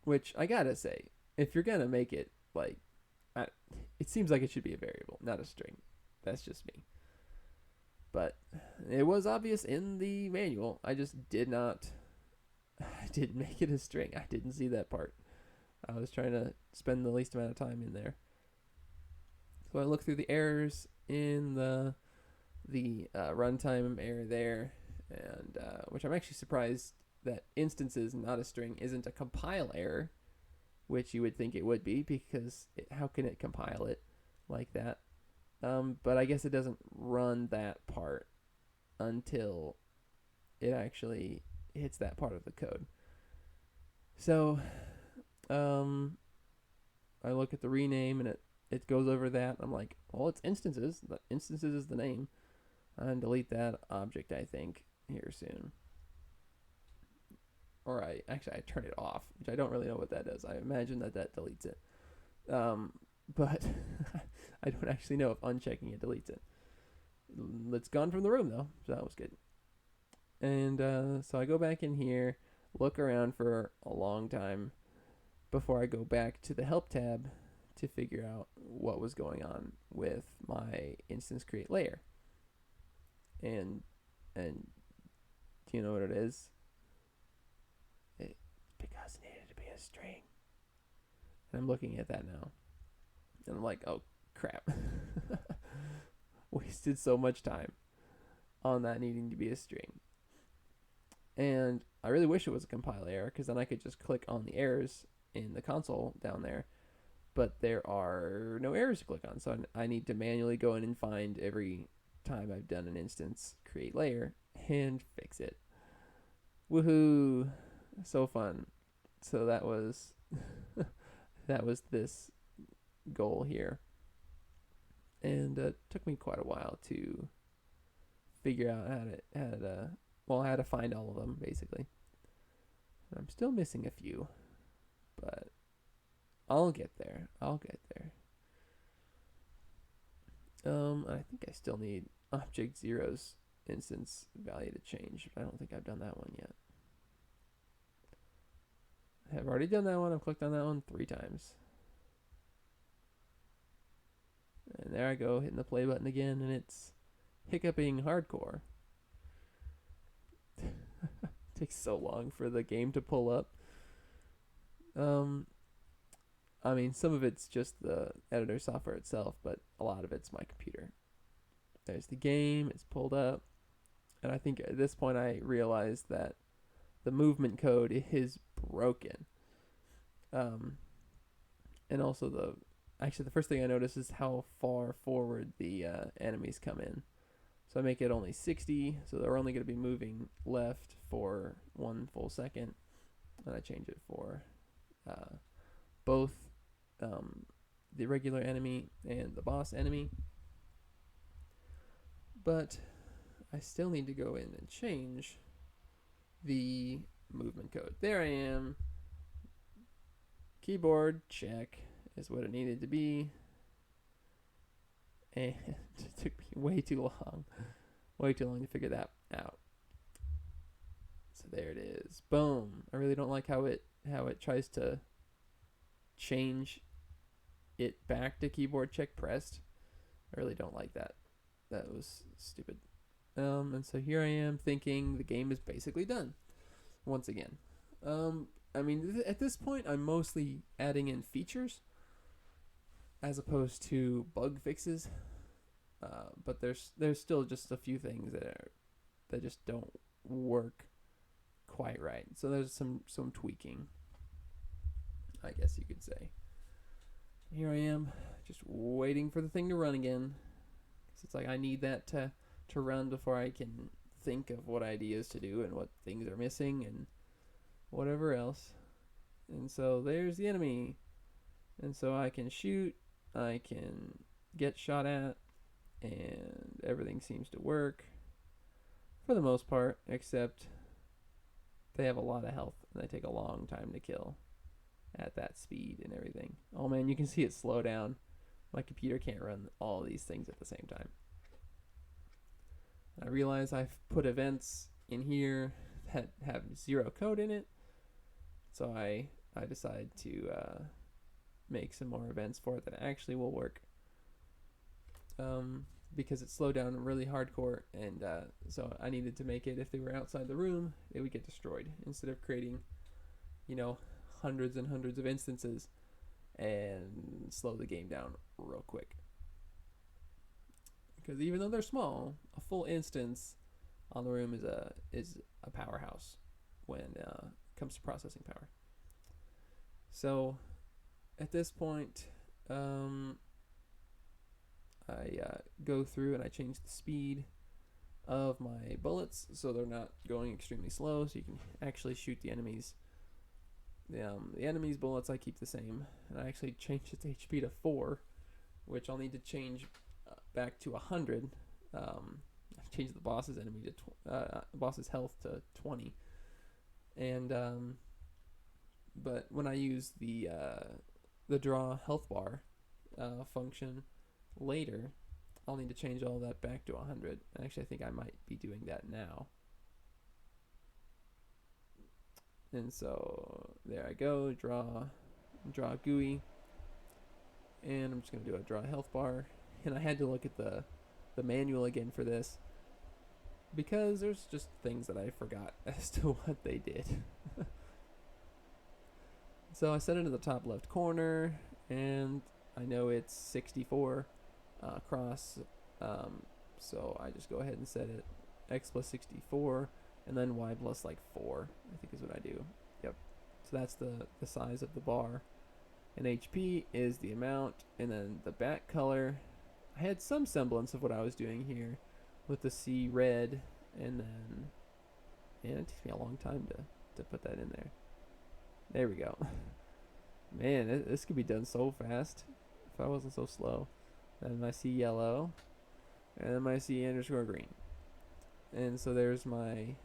Speaker 1: which I gotta say, if you're gonna make it like, it seems like it should be a variable, not a string. That's just me. But it was obvious in the manual. I just I didn't make it a string. I didn't see that part. I was trying to spend the least amount of time in there. So I look through the errors in the runtime error there, and which I'm actually surprised that instances not a string isn't a compile error, which you would think it would be, because how can it compile it like that? But I guess it doesn't run that part until it actually hits that part of the code. So I look at the rename, and it goes over that. I'm like, well, it's instances. The instances is the name. And delete that object, I think, here soon. Or I turn it off, which I don't really know what that does. I imagine that deletes it. But I don't actually know if unchecking it deletes it. It's gone from the room, though, so that was good. And so I go back in here, look around for a long time before I go back to the help tab to figure out what was going on with my instance create layer. And do you know what it is? It's because it needed to be a string. And I'm looking at that now. And I'm like, oh, crap. Wasted so much time on that needing to be a string. And I really wish it was a compile error, because then I could just click on the errors in the console down there. But there are no errors to click on, so I need to manually go in and find every time I've done an instance create layer and fix it. Woohoo! So fun. So that was that was this goal here, and it took me quite a while to figure out how to find all of them, basically. I'm still missing a few, but I'll get there. I think I still need object zero's instance value to change. I don't think I've done that one yet. I have already done that one. I've clicked on that one 3 times. And there I go, hitting the play button again, and it's hiccuping hardcore. Takes so long for the game to pull up. I mean, some of it's just the editor software itself, but a lot of it's my computer. There's the game, it's pulled up, and I think at this point I realized that the movement code is broken. And also the first thing I notice is how far forward the enemies come in. So I make it only 60, so they're only going to be moving left for 1 full second, and I change it for both the regular enemy and the boss enemy. But I still need to go in and change the movement code. There I am. Keyboard check is what it needed to be. And it took me way too long to figure that out. So there it is. Boom. I really don't like how it tries to change it back to keyboard check pressed. I really don't like that. That was stupid. And so here I am thinking the game is basically done once again. I mean, at this point, I'm mostly adding in features as opposed to bug fixes. But there's still just a few things that just don't work quite right. So there's some tweaking, I guess you could say. Here I am, just waiting for the thing to run again. So it's like I need that to run before I can think of what ideas to do and what things are missing and whatever else. And so there's the enemy. And so I can shoot, I can get shot at, and everything seems to work for the most part, except they have a lot of health and they take a long time to kill at that speed and everything. Oh man, you can see it slow down. My computer can't run all these things at the same time. I realize I've put events in here that have 0 code in it, so I decide to make some more events for it that actually will work. Because it slowed down really hardcore, and so I needed to make it if they were outside the room, it would get destroyed instead of creating, hundreds and hundreds of instances and slow the game down real quick. Because even though they're small, a full instance on the room is a powerhouse when it comes to processing power. So at this point, I go through and I change the speed of my bullets so they're not going extremely slow, so you can actually shoot the enemies. The enemies' bullets I keep the same, and I actually changed its HP to 4 which I'll need to change back to 100. Change the boss's enemy to boss's health to 20, and but when I use the draw health bar function later, I'll need to change all that back to 100. Actually, I think I might be doing that now. And so there I go, draw GUI, and I'm just gonna do a draw health bar. And I had to look at the manual again for this because there's just things that I forgot as to what they did. So I set it in the top left corner, and I know it's 64 cross, so I just go ahead and set it x plus 64, and then y plus like 4, I think is what I do. Yep. So that's the size of the bar. And HP is the amount, and then the back color, I had some semblance of what I was doing here with the C red, and then, and it takes me a long time to put that in there. There we go. Man, this could be done so fast if I wasn't so slow. Then my C yellow, and then my C underscore green. And so there's my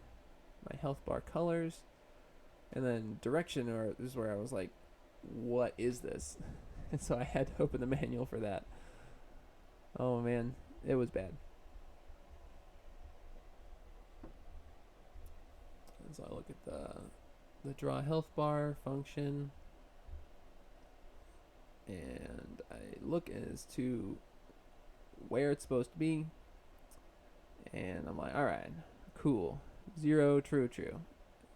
Speaker 1: health bar colors, and then direction, or this is where I was like, what is this? And so I had to open the manual for that. Oh man, it was bad. And so I look at the draw health bar function, and I look as to where it's supposed to be, and I'm like, alright, cool, 0, true.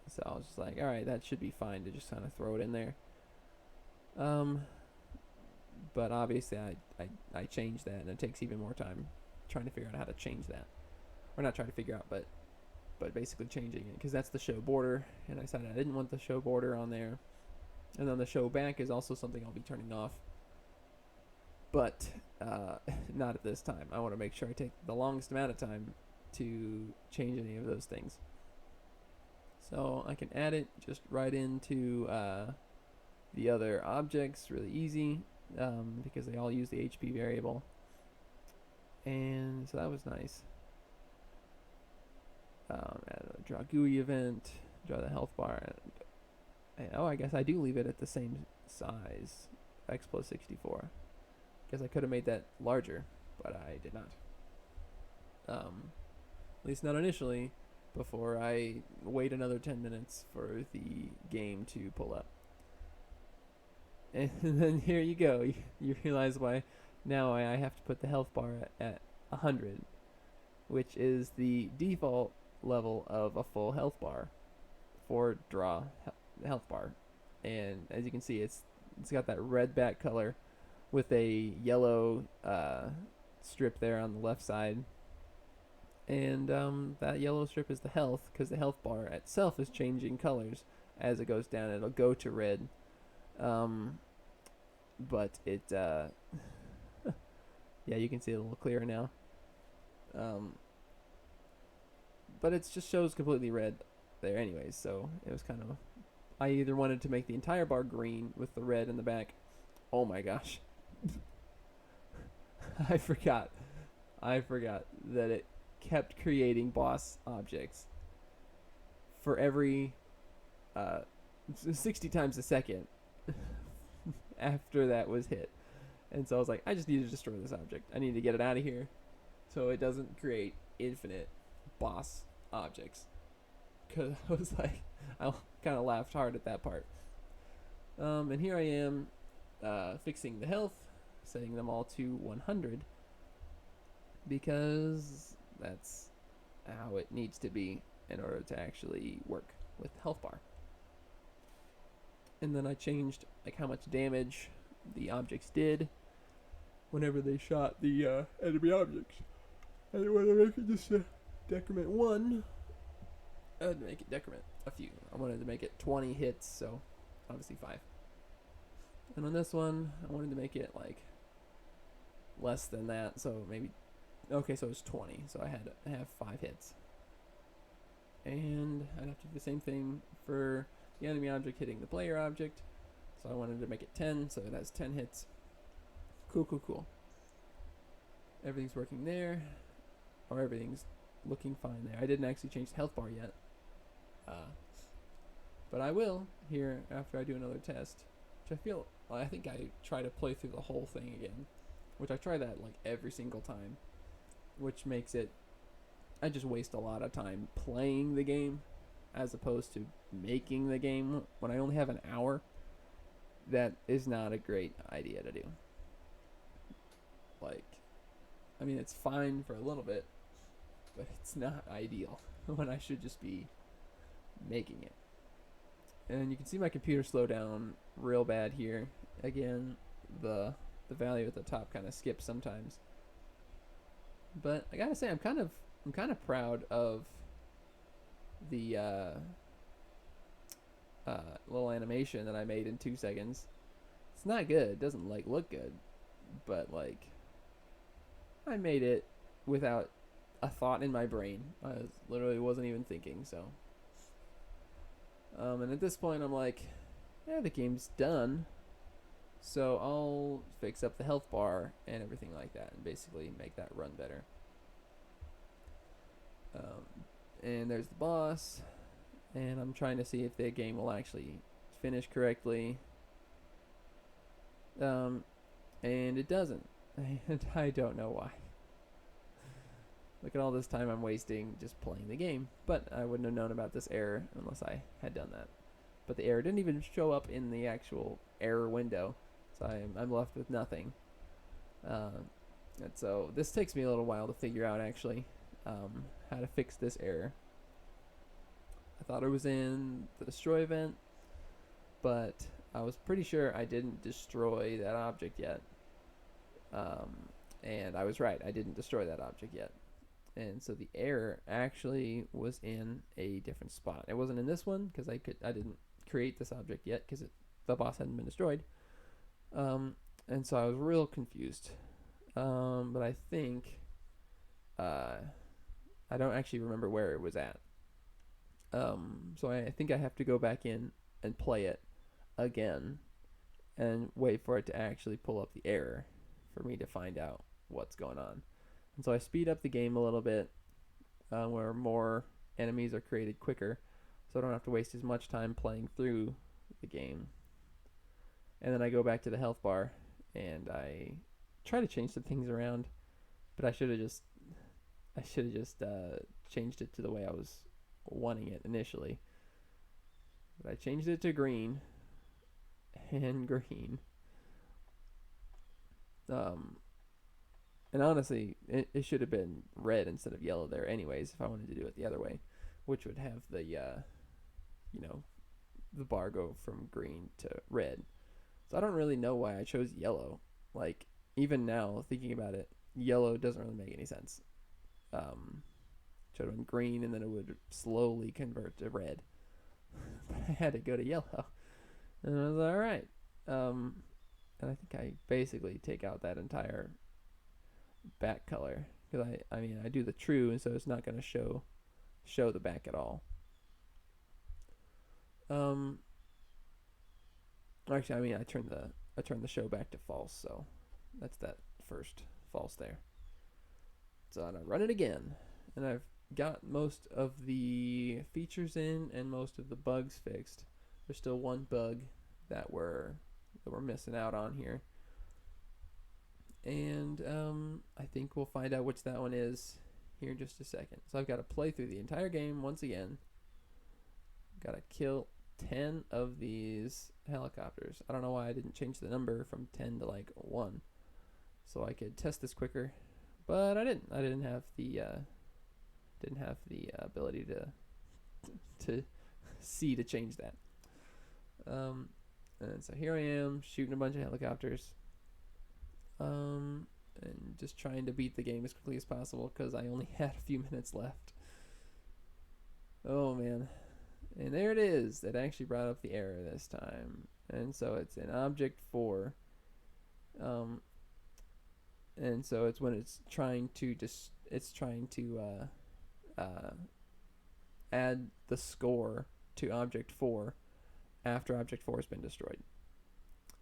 Speaker 1: So I was just like, alright, that should be fine to just kind of throw it in there. But obviously I changed that, and it takes even more time trying to figure out how to change that. Or not trying to figure out, but basically changing it, because that's the show border, and I decided I didn't want the show border on there. And then the show back is also something I'll be turning off, but not at this time. I want to make sure I take the longest amount of time to change any of those things. So I can add it just right into the other objects really easy, because they all use the HP variable. And so that was nice. Add a draw GUI event, draw the health bar, and oh, I guess I do leave it at the same size, x plus 64. Guess I could have made that larger, but I did not. At least not initially, before I wait another 10 minutes for the game to pull up. And then here you go. You realize why now I have to put the health bar at 100, which is the default level of a full health bar for draw health bar. And as you can see, it's got that red back color with a yellow strip there on the left side. And that yellow strip is the health, because the health bar itself is changing colors as it goes down. It'll go to red. But it yeah, you can see it a little clearer now. But it just shows completely red there anyways, so it was kind of, I either wanted to make the entire bar green with the red in the back. Oh my gosh. I forgot that it kept creating boss objects for every 60 times a second after that was hit. And so I was like, I just need to destroy this object. I need to get it out of here so it doesn't create infinite boss objects. Because I was like, I kind of laughed hard at that part. And here I am fixing the health, setting them all to 100, because that's how it needs to be in order to actually work with the health bar. And then I changed like how much damage the objects did whenever they shot the enemy objects. I didn't want to make it just decrement 1. I had to make it decrement a few. I wanted to make it 20 hits, so obviously 5. And on this one, I wanted to make it like less than that, so maybe, okay, so it's 20, so I had to have 5 hits. And I'd have to do the same thing for the enemy object hitting the player object, so I wanted to make it 10, so it has 10 hits. Cool. everything's working there, or everything's looking fine there. I didn't actually change the health bar yet, but I will here after I do another test. Which I think I try to play through the whole thing again, which I try that like every single time, which makes it I just waste a lot of time playing the game as opposed to making the game when I only have an hour. That is not a great idea to do. Like, I mean, it's fine for a little bit, but it's not ideal when I should just be making it. And you can see my computer slow down real bad here. Again, the value at the top kind of skips sometimes. But I gotta say, I'm kind of proud of the little animation that I made in 2 seconds. It's not good. It doesn't like look good, but like I made it without a thought in my brain. Literally wasn't even thinking. So, and at this point, I'm like, yeah, the game's done. So I'll fix up the health bar and everything like that, and basically make that run better. And there's the boss, and I'm trying to see if the game will actually finish correctly. And it doesn't. And I don't know why. Look at all this time I'm wasting just playing the game. But I wouldn't have known about this error unless I had done that. But the error didn't even show up in the actual error window. So I'm left with nothing. And so this takes me a little while to figure out actually how to fix this error. I thought it was in the destroy event, but I was pretty sure I didn't destroy that object yet. And I was right, I didn't destroy that object yet. And so the error actually was in a different spot. It wasn't in this one because I didn't create this object yet because the boss hadn't been destroyed. And so I was real confused. But I think I don't actually remember where it was at. So I think I have to go back in and play it again and wait for it to actually pull up the error for me to find out what's going on. And so I speed up the game a little bit where more enemies are created quicker, so I don't have to waste as much time playing through the game. And then I go back to the health bar and I try to change some things around, but I should have just changed it to the way I was wanting it initially. But I changed it to green and green. And honestly, it should have been red instead of yellow there anyways if I wanted to do it the other way, which would have the the bar go from green to red. So I don't really know why I chose yellow. Like, even now, thinking about it, yellow doesn't really make any sense. Should have been green and then it would slowly convert to red. But I had to go to yellow. And I was like, alright. And I think I basically take out that entire back color. Because I do the true, and so it's not going to show the back at all. Actually, I turned the show back to false, so that's that first false there. So I run it again, and I've got most of the features in and most of the bugs fixed. There's still one bug that we're missing out on here, and I think we'll find out which that one is here in just a second. So I've got to play through the entire game once again. Got to kill 10 of these helicopters. I don't know why I didn't change the number from 10 to like 1, so I could test this quicker. But I didn't. I didn't have the ability to see to change that. And so here I am shooting a bunch of helicopters, and just trying to beat the game as quickly as possible because I only had a few minutes left. Oh man. And there it is. It actually brought up the error this time. And so it's in object 4. And so it's when it's trying to add the score to object 4 after object 4 has been destroyed.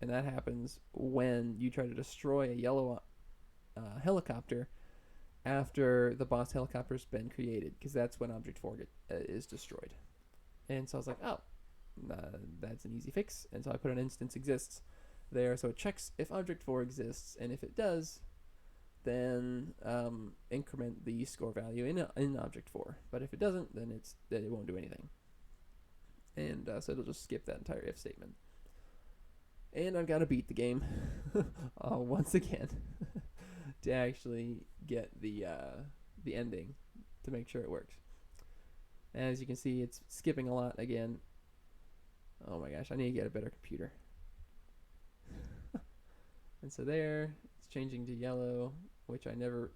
Speaker 1: And that happens when you try to destroy a yellow helicopter after the boss helicopter's been created, because that's when Object 4 is destroyed. And so I was like, oh, that's an easy fix. And so I put an instance exists there, so it checks if Object 4 exists, and if it does, then increment the score value in Object 4. But if it doesn't, then it won't do anything. And so it'll just skip that entire if statement. And I've got to beat the game once again to actually get the ending to make sure it works. As you can see, it's skipping a lot again. Oh my gosh, I need to get a better computer. And so there, it's changing to yellow, which that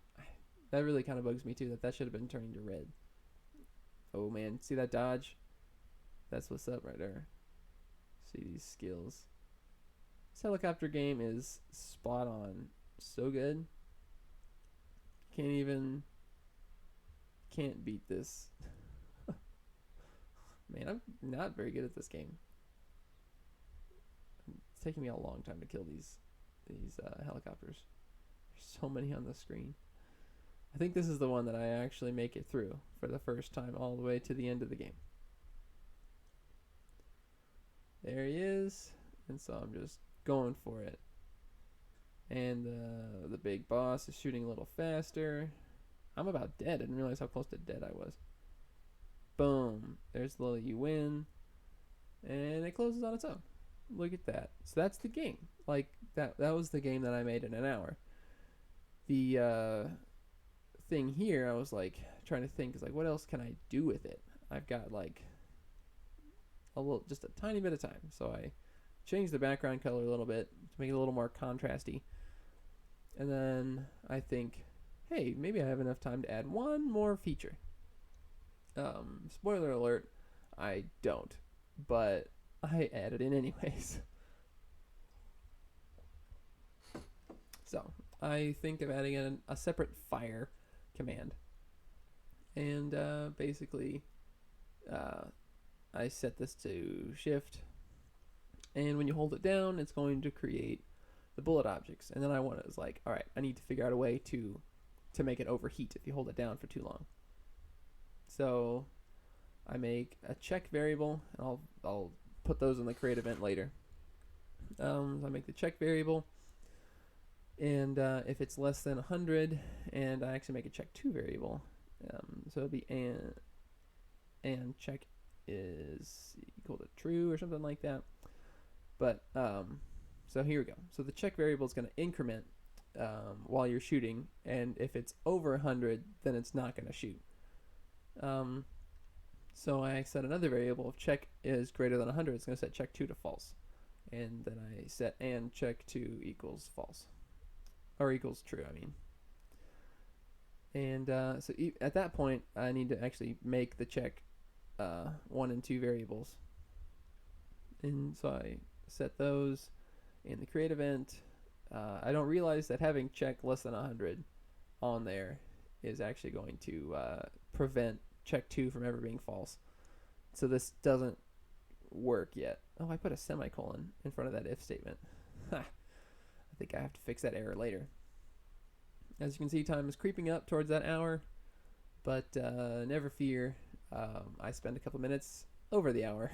Speaker 1: really kind of bugs me too, that should have been turning to red. Oh man, see that dodge? That's what's up right there. See these skills. This helicopter game is spot on. So good. Can't beat this. Man, I'm not very good at this game. It's taking me a long time to kill these helicopters. There's so many on the screen. I think this is the one that I actually make it through for the first time all the way to the end of the game. There he is. And so I'm just going for it. And the big boss is shooting a little faster. I'm about dead. I didn't realize how close to dead I was. Boom. There's the little you win. And it closes on its own. Look at that. So that's the game. Like, that was the game that I made in an hour. The thing here, I was like trying to think, is like, what else can I do with it? I've got like just a tiny bit of time. So I changed the background color a little bit to make it a little more contrasty. And then I think, hey, maybe I have enough time to add one more feature. Spoiler alert, I don't, but I added it anyways. So I think of adding a separate fire command, and basically I set this to shift, and when you hold it down, it's going to create the bullet objects. And then I was like, all right, I need to figure out a way to make it overheat if you hold it down for too long. So I make a check variable, and I'll put those in the create event later. So I make the check variable, and if it's less than 100, and I actually make a check 2 variable, so it'll be and check is equal to true or something like that. But so here we go. So the check variable is going to increment while you're shooting, and if it's over 100, then it's not going to shoot. So I set another variable. If check is greater than 100, it's going to set check 2 to false, and then I set and check 2 equals false, or equals true, I mean. And so at that point, I need to actually make the check 1 and 2 variables, and so I set those in the create event. I don't realize that having check less than 100 on there is actually going to prevent check 2 from ever being false. So this doesn't work yet. Oh, I put a semicolon in front of that if statement. I think I have to fix that error later. As you can see, time is creeping up towards that hour, but never fear. I spent a couple minutes over the hour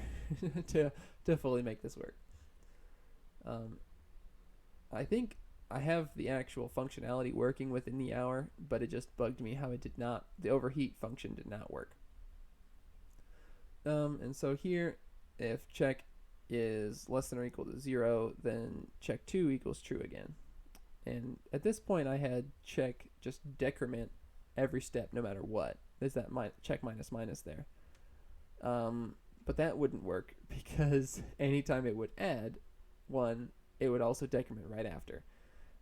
Speaker 1: to fully make this work. I think I have the actual functionality working within the hour, but it just bugged me how the overheat function did not work. And so here, if check is less than or equal to 0, then check 2 equals true again. And at this point, I had check just decrement every step no matter what. There's that check minus minus there. But that wouldn't work, because anytime it would add 1, it would also decrement right after.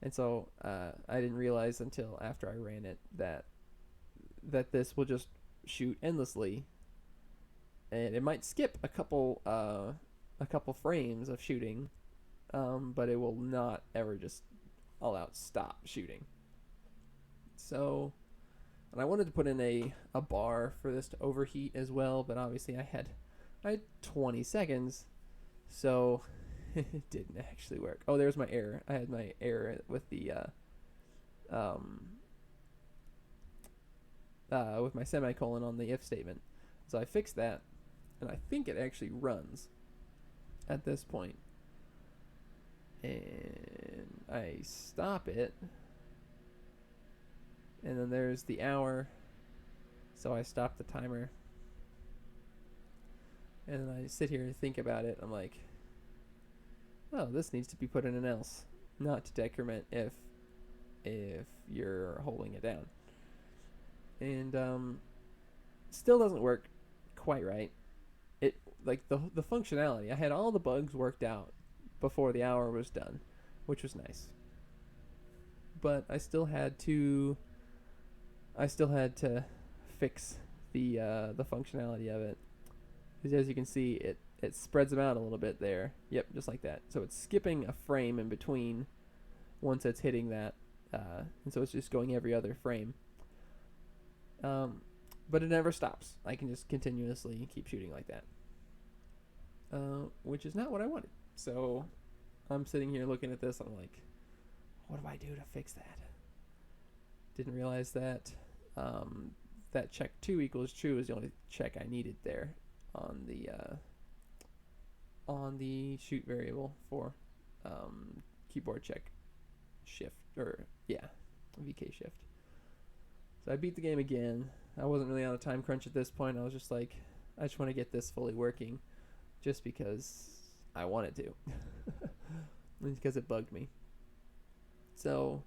Speaker 1: And so I didn't realize until after I ran it that this will just shoot endlessly, and it might skip a couple frames of shooting, but it will not ever just all out stop shooting. So, and I wanted to put in a bar for this to overheat as well, but obviously I had 20 seconds, so it didn't actually work. Oh, there's my error. I had my error with the um, with my semicolon on the if statement. So I fixed that, and I think it actually runs at this point. And I stop it, and then there's the hour, so I stop the timer, and then I sit here and think about it. I'm like, oh, this needs to be put in an else, not to decrement if you're holding it down. And still doesn't work quite right. It, like, the functionality, I had all the bugs worked out before the hour was done, which was nice. But I still had to fix the functionality of it. Because as you can see, it spreads them out a little bit there. Yep, just like that. So it's skipping a frame in between once it's hitting that, and so it's just going every other frame. But it never stops. I can just continuously keep shooting like that, which is not what I wanted. So I'm sitting here looking at this. I'm like, what do I do to fix that? Didn't realize that that check 2 equals true is the only check I needed there on the shoot variable for keyboard check shift, or VK shift. So I beat the game again. I wasn't really on a time crunch at this point. I was just like, I just want to get this fully working, just because I wanted to, because it bugged me. So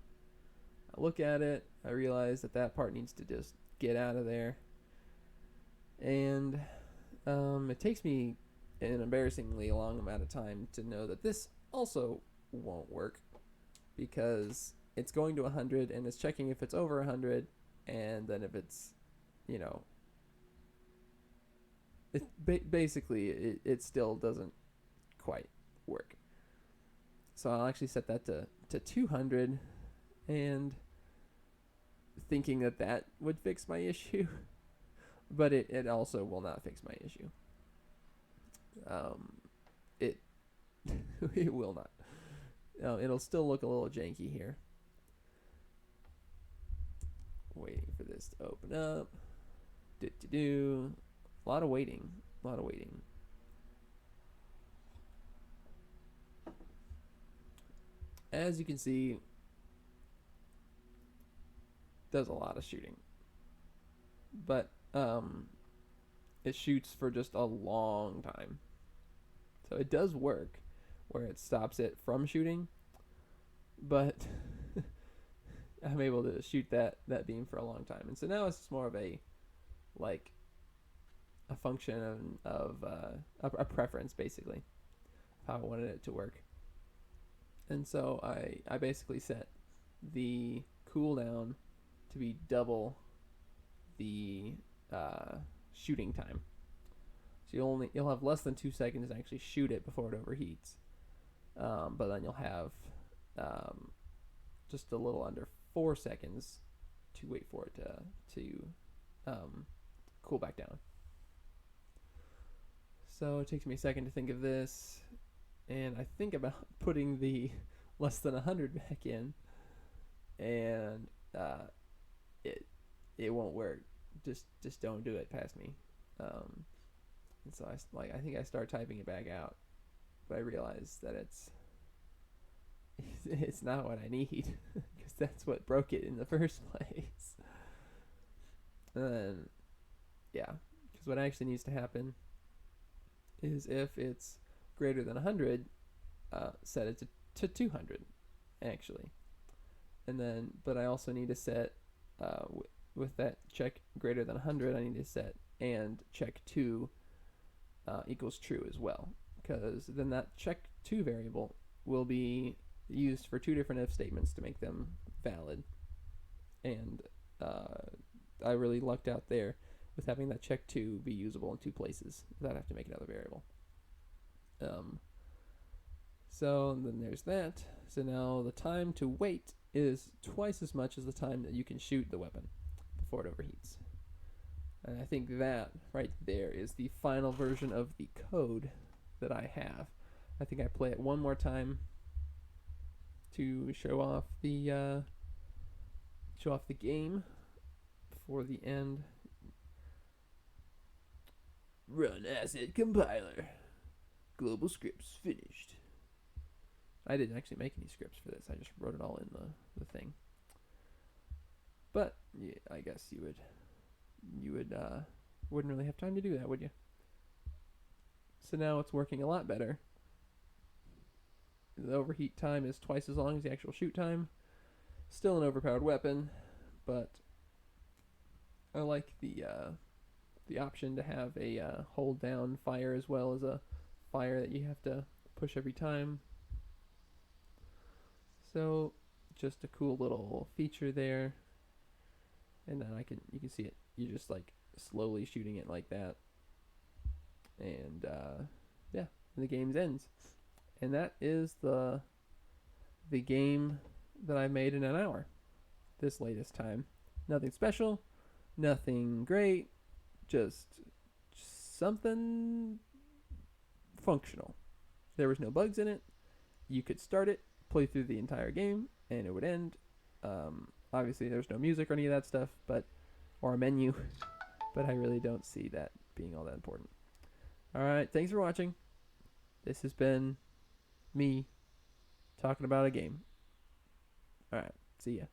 Speaker 1: I look at it. I realize that part needs to just get out of there, and it takes me an embarrassingly long amount of time to know that this also won't work, because it's going to 100 and it's checking if it's over 100, and then if it's, basically it still doesn't quite work. So I'll actually set that to 200, and thinking that would fix my issue, but it also will not fix my issue. It it will not. It'll still look a little janky here. Waiting for this to open up. A lot of waiting. As you can see, does a lot of shooting, but it shoots for just a long time. So it does work where it stops it from shooting, but I'm able to shoot that beam for a long time. And so now it's just more of a function of a preference, basically, how I wanted it to work. And so I basically set the cooldown to be double the shooting time. So you'll have less than 2 seconds to actually shoot it before it overheats. But then you'll have just a little under 4 seconds to wait for it to cool back down. So it takes me a second to think of this, and I think about putting the less than 100 back in, and it won't work. Just don't do it past me. And so I think I start typing it back out, but I realize that it's not what I need, because that's what broke it in the first place. And then, because what actually needs to happen is, if it's greater than 100, set it to 200, actually. And then, but I also need to set, with that check greater than 100, I need to set and check 2 equals true as well, because then that check 2 variable will be used for 2 different if statements to make them valid. And I really lucked out there with having that check 2 be usable in 2 places without having to make another variable. So then there's that. So now the time to wait is twice as much as the time that you can shoot the weapon before it overheats. And I think that right there is the final version of the code that I have. I think I play it one more time to show off the show off the game before the end. Run asset compiler. Global scripts finished. I didn't actually make any scripts for this. I just wrote it all in the thing. But yeah, I guess you wouldn't really have time to do that, would you? So now it's working a lot better. The overheat time is twice as long as the actual shoot time. Still an overpowered weapon, but I like the option to have a hold down fire as well as a fire that you have to push every time. So just a cool little feature there. And then you can see it. You're just like slowly shooting it like that. And yeah, and the game ends. And that is the game that I made in an hour. This latest time. Nothing special, nothing great, just something functional. There was no bugs in it. You could start it, play through the entire game, and it would end. Obviously, there's no music or any of that stuff, or a menu, but I really don't see that being all that important. All right, thanks for watching. This has been me talking about a game. All right, see ya.